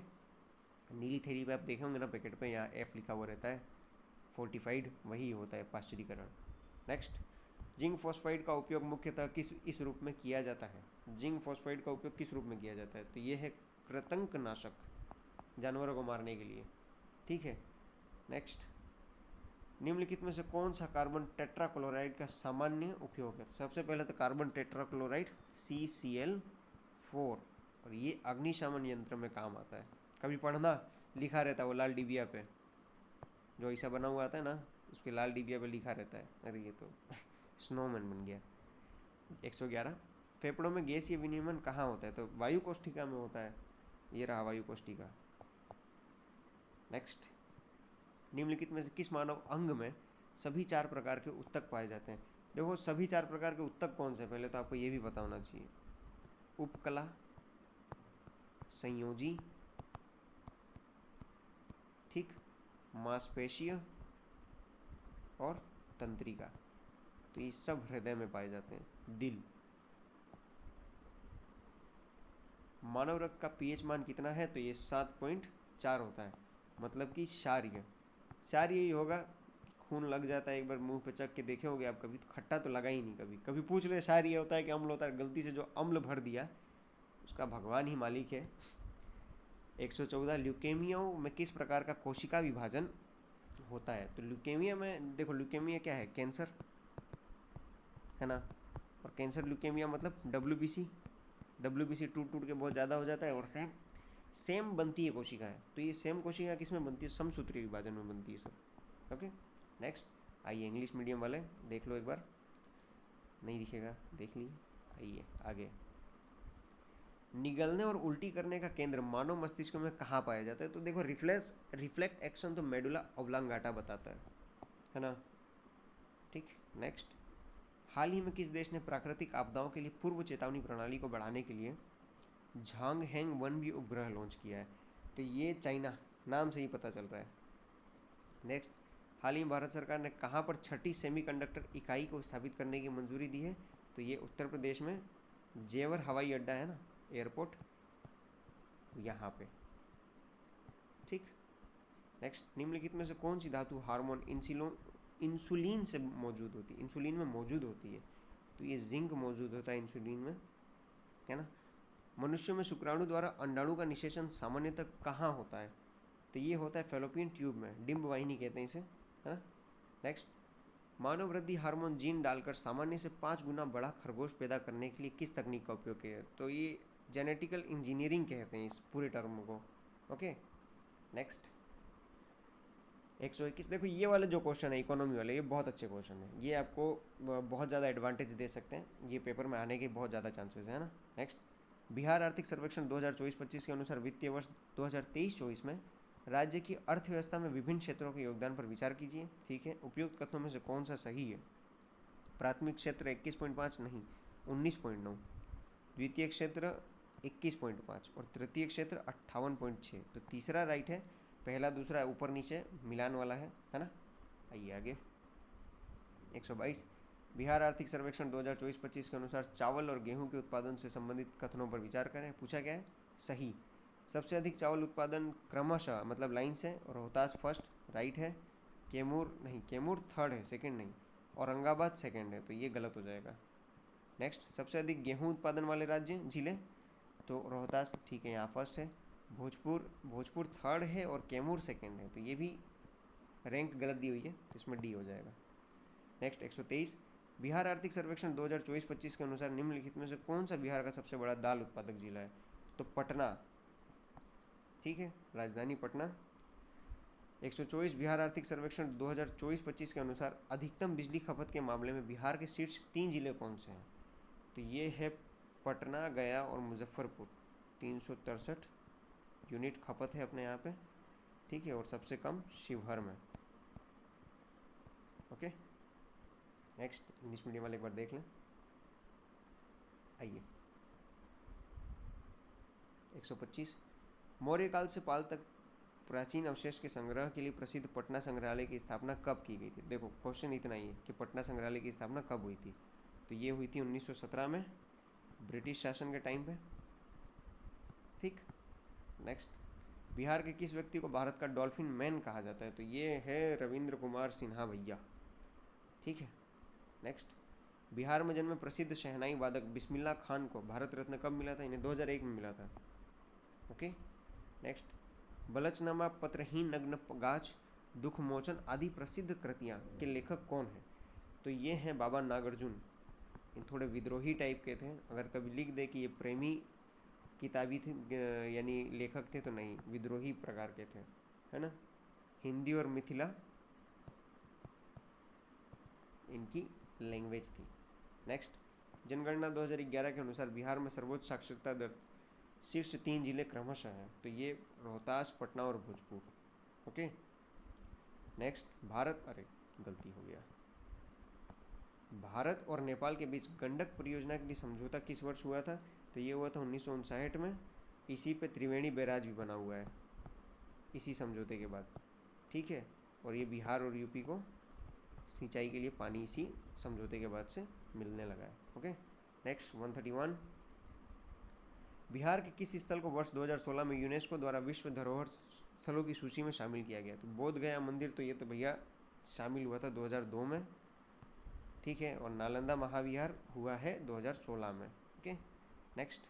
नीली थैली पे आप देखे होंगे ना पैकेट पे, यहाँ F लिखा हुआ रहता है, फोर्टिफाइड वही होता है पाश्चरीकरण। नेक्स्ट, जिंक फॉस्फाइड का उपयोग मुख्यतः इस रूप में किया जाता है? जिंक फॉस्फाइड का उपयोग किस रूप में किया जाता है? तो ये है कृंतकनाशक, जानवरों को मारने के लिए, ठीक है। नेक्स्ट, निम्नलिखित में से कौन सा कार्बन टेट्राक्लोराइड का सामान्य उपयोग है? सबसे पहले तो कार्बन टेट्राक्लोराइड CCl4, और ये अग्निशमन यंत्र में काम आता है। कभी पढ़ना, लिखा रहता है वो लाल डिबिया पे, जो ऐसा बना हुआ आता है ना, उसके लाल डिबिया पे लिखा रहता है। अरे ये तो स्नोमैन बन गया। 111, फेफड़ों में गैसीय विनिमय कहाँ होता है? तो वायु कोष्ठिका में होता है, ये रहा वायु कोष्ठिका। नेक्स्ट, निम्नलिखित में से किस मानव अंग में सभी 4 प्रकार के उत्तक पाए जाते हैं? देखो सभी 4 प्रकार के उत्तक कौन से, पहले तो आपको ये भी पता होना चाहिए। उपकला, संयोजी, ठीक, मांसपेशीय और तंत्रिका, तो ये सब हृदय में पाए जाते हैं। दिल। मानव रक्त का पीएच मान कितना है? तो ये 7.4 होता है, मतलब कि क्षारीय यही होगा। खून लग जाता है, एक बार मुंह पे चख के देखे होगे आप कभी, तो खट्टा तो लगा ही नहीं कभी। कभी पूछ ले क्षारीय होता है कि अम्ल होता है? गलती से जो अम्ल भर दिया उसका भगवान ही मालिक है। 114, ल्यूकेमिया में किस प्रकार का कोशिका विभाजन होता है। तो ल्यूकेमिया में देखो, ल्यूकेमिया क्या है, कैंसर है ना, और कैंसर ल्यूकेमिया मतलब डब्ल्यू बी सी टूट टूट के बहुत ज़्यादा हो जाता है, और सेम सेम बनती है कोशिकाएं। तो ये सेम कोशिका किस में बनती है, समसूत्री विभाजन में बनती है सब। Okay, next. आइए इंग्लिश मीडियम वाले देख लो एक बार, नहीं दिखेगा, देख लिए। आइए आगे। निगलने और उल्टी करने का केंद्र मानव मस्तिष्क में कहाँ पाया जाता है, तो देखो रिफ्लेक्ट एक्शन तो मेडुला ऑब्लांगाटा बताता है ना। ठीक, नेक्स्ट। हाल ही में किस देश ने प्राकृतिक आपदाओं के लिए पूर्व चेतावनी प्रणाली को बढ़ाने के लिए झांग हैंग 1B उपग्रह लॉन्च किया है, तो ये चाइना, नाम से ही पता चल रहा है। नेक्स्ट। हाल ही में भारत सरकार ने कहाँ पर छठी सेमीकंडक्टर इकाई को स्थापित करने की मंजूरी दी है, तो ये उत्तर प्रदेश में जेवर हवाई अड्डा है ना, एयरपोर्ट, यहाँ पे। ठीक, नेक्स्ट। निम्नलिखित में से कौन सी धातु हार्मोन इंसुलिन से मौजूद होती है, इंसुलिन में मौजूद होती है, तो ये जिंक मौजूद होता है इंसुलिन में, है ना। मनुष्यों में शुक्राणु द्वारा अंडाणु का निषेचन सामान्यतः कहाँ होता है, तो ये होता है फेलोपियन ट्यूब में, डिम्ब वाहिनी कहते हैं इसे, है ना। नेक्स्ट। मानव वृद्धि हार्मोन जीन डालकर सामान्य से 5 गुना बड़ा खरगोश पैदा करने के लिए किस तकनीक का उपयोग किया है, तो ये जेनेटिकल इंजीनियरिंग कहते हैं इस पूरे टर्म को। Okay, next. 121। देखो ये वाले जो क्वेश्चन है इकोनॉमी वाले, ये बहुत अच्छे क्वेश्चन है, ये आपको बहुत ज़्यादा एडवांटेज दे सकते हैं, ये पेपर में आने के बहुत ज़्यादा चांसेस है ना। नेक्स्ट। बिहार आर्थिक सर्वेक्षण 2024-25 के अनुसार वित्तीय वर्ष 2023-24 में राज्य की अर्थव्यवस्था में विभिन्न क्षेत्रों के योगदान पर विचार कीजिए। ठीक है, उपयुक्त कथनों में से कौन सा सही है। प्राथमिक क्षेत्र 21.5 नहीं 19.9, द्वितीय क्षेत्र 21.5 और तृतीय क्षेत्र 58.6, तो तीसरा राइट है, पहला दूसरा ऊपर नीचे मिलान वाला है ना। आइए आगे। 122। बिहार आर्थिक सर्वेक्षण 2024-25 के अनुसार चावल और गेहूं के उत्पादन से संबंधित कथनों पर विचार करें। पूछा गया है सही। सबसे अधिक चावल उत्पादन क्रमशः मतलब लाइन से रोहतास फर्स्ट राइट है, कैमूर थर्ड है, सेकंड नहीं, औरंगाबाद सेकंड है, तो ये गलत हो जाएगा। नेक्स्ट। सबसे अधिक गेहूं उत्पादन वाले राज्य जिले, तो रोहतास ठीक है, यहाँ फर्स्ट है, भोजपुर थर्ड है और कैमूर सेकंड है, तो ये भी रैंक गलत दी हुई है, तो इसमें डी हो जाएगा। नेक्स्ट। 123। बिहार आर्थिक सर्वेक्षण 2024-25 के अनुसार निम्नलिखित में से कौन सा बिहार का सबसे बड़ा दाल उत्पादक जिला है, तो पटना, ठीक है, राजधानी पटना। 124। बिहार आर्थिक सर्वेक्षण 2024-25 के अनुसार अधिकतम बिजली खपत के मामले में बिहार के शीर्ष 3 जिले कौन से हैं, तो ये है पटना, गया और मुजफ्फरपुर। 363 यूनिट खपत है अपने यहाँ पे, ठीक है, और सबसे कम शिवहर में। Okay, next. इंग्लिश मीडियम वाले एक बार देख लें। आइए। 125। मौर्य काल से पाल तक प्राचीन अवशेष के संग्रह के लिए प्रसिद्ध पटना संग्रहालय की स्थापना कब की गई थी। देखो क्वेश्चन इतना ही है कि पटना संग्रहालय की स्थापना कब हुई थी, तो ये हुई थी 1917 में, ब्रिटिश शासन के टाइम पे। ठीक, नेक्स्ट। बिहार के किस व्यक्ति को भारत का डॉल्फिन मैन कहा जाता है, तो ये है रविंद्र कुमार सिन्हा भैया। ठीक है, नेक्स्ट। बिहार में जन्मे प्रसिद्ध शहनाई वादक बिस्मिल्लाह खान को भारत रत्न कब मिला था, इन्हें 2001 में मिला था। Okay, next. बलचनामा, पत्रहीन, नग्न गाछ, दुख मोचन आदि प्रसिद्ध कृतियाँ के लेखक कौन हैं, तो ये हैं बाबा नागार्जुन। ये थोड़े विद्रोही टाइप के थे, अगर कभी लिख दे कि ये प्रेमी किताबी थे यानी लेखक थे, तो नहीं, विद्रोही प्रकार के थे, है ना। हिंदी और मिथिला इनकी लैंग्वेज थी। नेक्स्ट। जनगणना 2011 के अनुसार बिहार में सर्वोच्च साक्षरता दर शीर्ष 3 जिले क्रमशः हैं, तो ये रोहतास, पटना और भोजपुर। Okay, next. गलती हो गया। भारत और नेपाल के बीच गंडक परियोजना के लिए समझौता किस वर्ष हुआ था, तो ये हुआ था 1959 में। इसी पे त्रिवेणी बैराज भी बना हुआ है इसी समझौते के बाद, ठीक है, और ये बिहार और यूपी को सिंचाई के लिए पानी इसी समझौते के बाद से मिलने लगा है। Okay, next. 131। बिहार के किस स्थल को वर्ष 2016 में यूनेस्को द्वारा विश्व धरोहर स्थलों की सूची में शामिल किया गया, तो बोध गया मंदिर, तो ये तो भैया शामिल हुआ था 2002 में, ठीक है, और नालंदा महाविहार हुआ है 2016 में। Okay, next.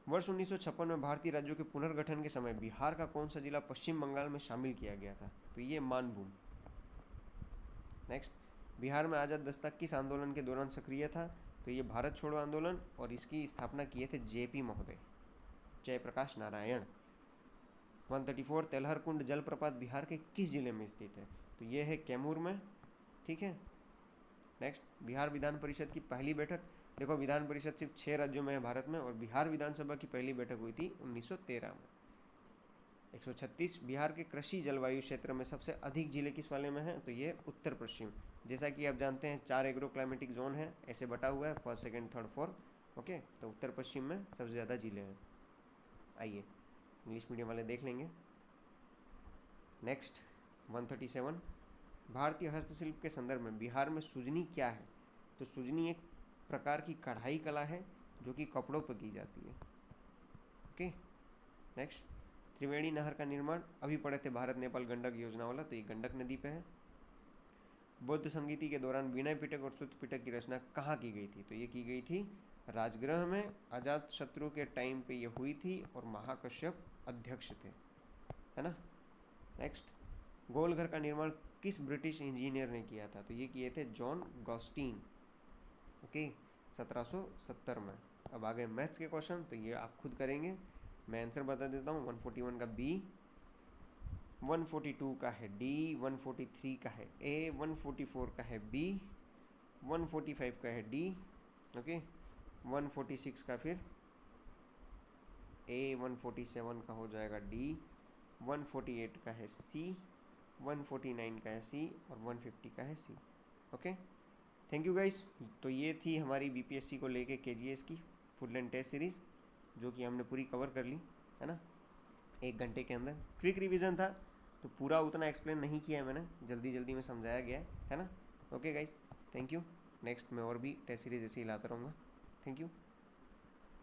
वर्ष 1956 में भारतीय राज्यों के पुनर्गठन के समय बिहार का कौन सा जिला पश्चिम बंगाल में शामिल किया गया था? तो ये मानभूम। नेक्स्ट, बिहार में आज़ाद दस्तक किस आंदोलन के दौरान सक्रिय था? तो ये भारत छोड़ो आंदोलन, और इसकी स्थापना किए थे जेपी महोदय, जयप्रकाश नारायण। 134, तेलहर कुंड जलप्रपात बिहार के किस जिले में स्थित है? तो ये है कैमूर में। ठीक है। नेक्स्ट, बिहार विधान परिषद की पहली बैठक, देखो विधान परिषद सिर्फ 6 राज्यों में है भारत में, और बिहार विधानसभा की पहली बैठक हुई थी 1913 में। 136, बिहार के कृषि जलवायु क्षेत्र में सबसे अधिक जिले किस वाले में है? तो ये उत्तर पश्चिम। जैसा कि आप जानते हैं 4 एग्रो क्लाइमेटिक जोन है, ऐसे बटा हुआ है, first second third fourth. Okay, तो उत्तर पश्चिम में सबसे ज़्यादा जिले हैं। आइए इंग्लिश मीडियम वाले देख लेंगे। नेक्स्ट 137, भारतीय हस्तशिल्प के संदर्भ में बिहार में सुजनी क्या है? तो सुजनी एक प्रकार की कढ़ाई कला है जो कि कपड़ों पर की जाती है। ओके। नेक्स्ट, त्रिवेणी नहर का निर्माण, अभी पढ़े थे भारत नेपाल गंडक योजना वाला, तो ये गंडक नदी पे है। बौद्ध संगीति के दौरान विनय पिटक और सूत्र पिटक की रचना कहाँ की गई थी? तो ये की गई थी राजगृह में, अजात शत्रु के टाइम पे ये हुई थी, और महाकश्यप अध्यक्ष थे, है ना। नेक्स्ट, गोलघर का निर्माण किस ब्रिटिश इंजीनियर ने किया था? तो ये किए थे जॉन गॉस्टीन। ओके, 1770 में। अब आ गए मैथ्स के क्वेश्चन, तो ये आप खुद करेंगे, मैं आंसर बता देता हूँ। 141 का बी, 142 का है डी, 143 का है ए, 144 का है बी, 145 का है डी, ओके, 146 का फिर ए, 147 का हो जाएगा डी, 148 का है सी, 149 का है सी, और 150 का है C. Okay, thank you guys. तो ये थी हमारी बीपीएससी को लेके केजीएस की फुल एंड टेस्ट सीरीज़, जो कि हमने पूरी कवर कर ली, है ना, 1 घंटे के अंदर। क्विक रिवीजन था, तो पूरा उतना एक्सप्लेन नहीं किया है मैंने, जल्दी जल्दी में समझाया गया है ना। Okay guys, thank you. Next मैं और भी टेस्ट सीरीज ऐसे ही लाता रहूँगा। Thank you.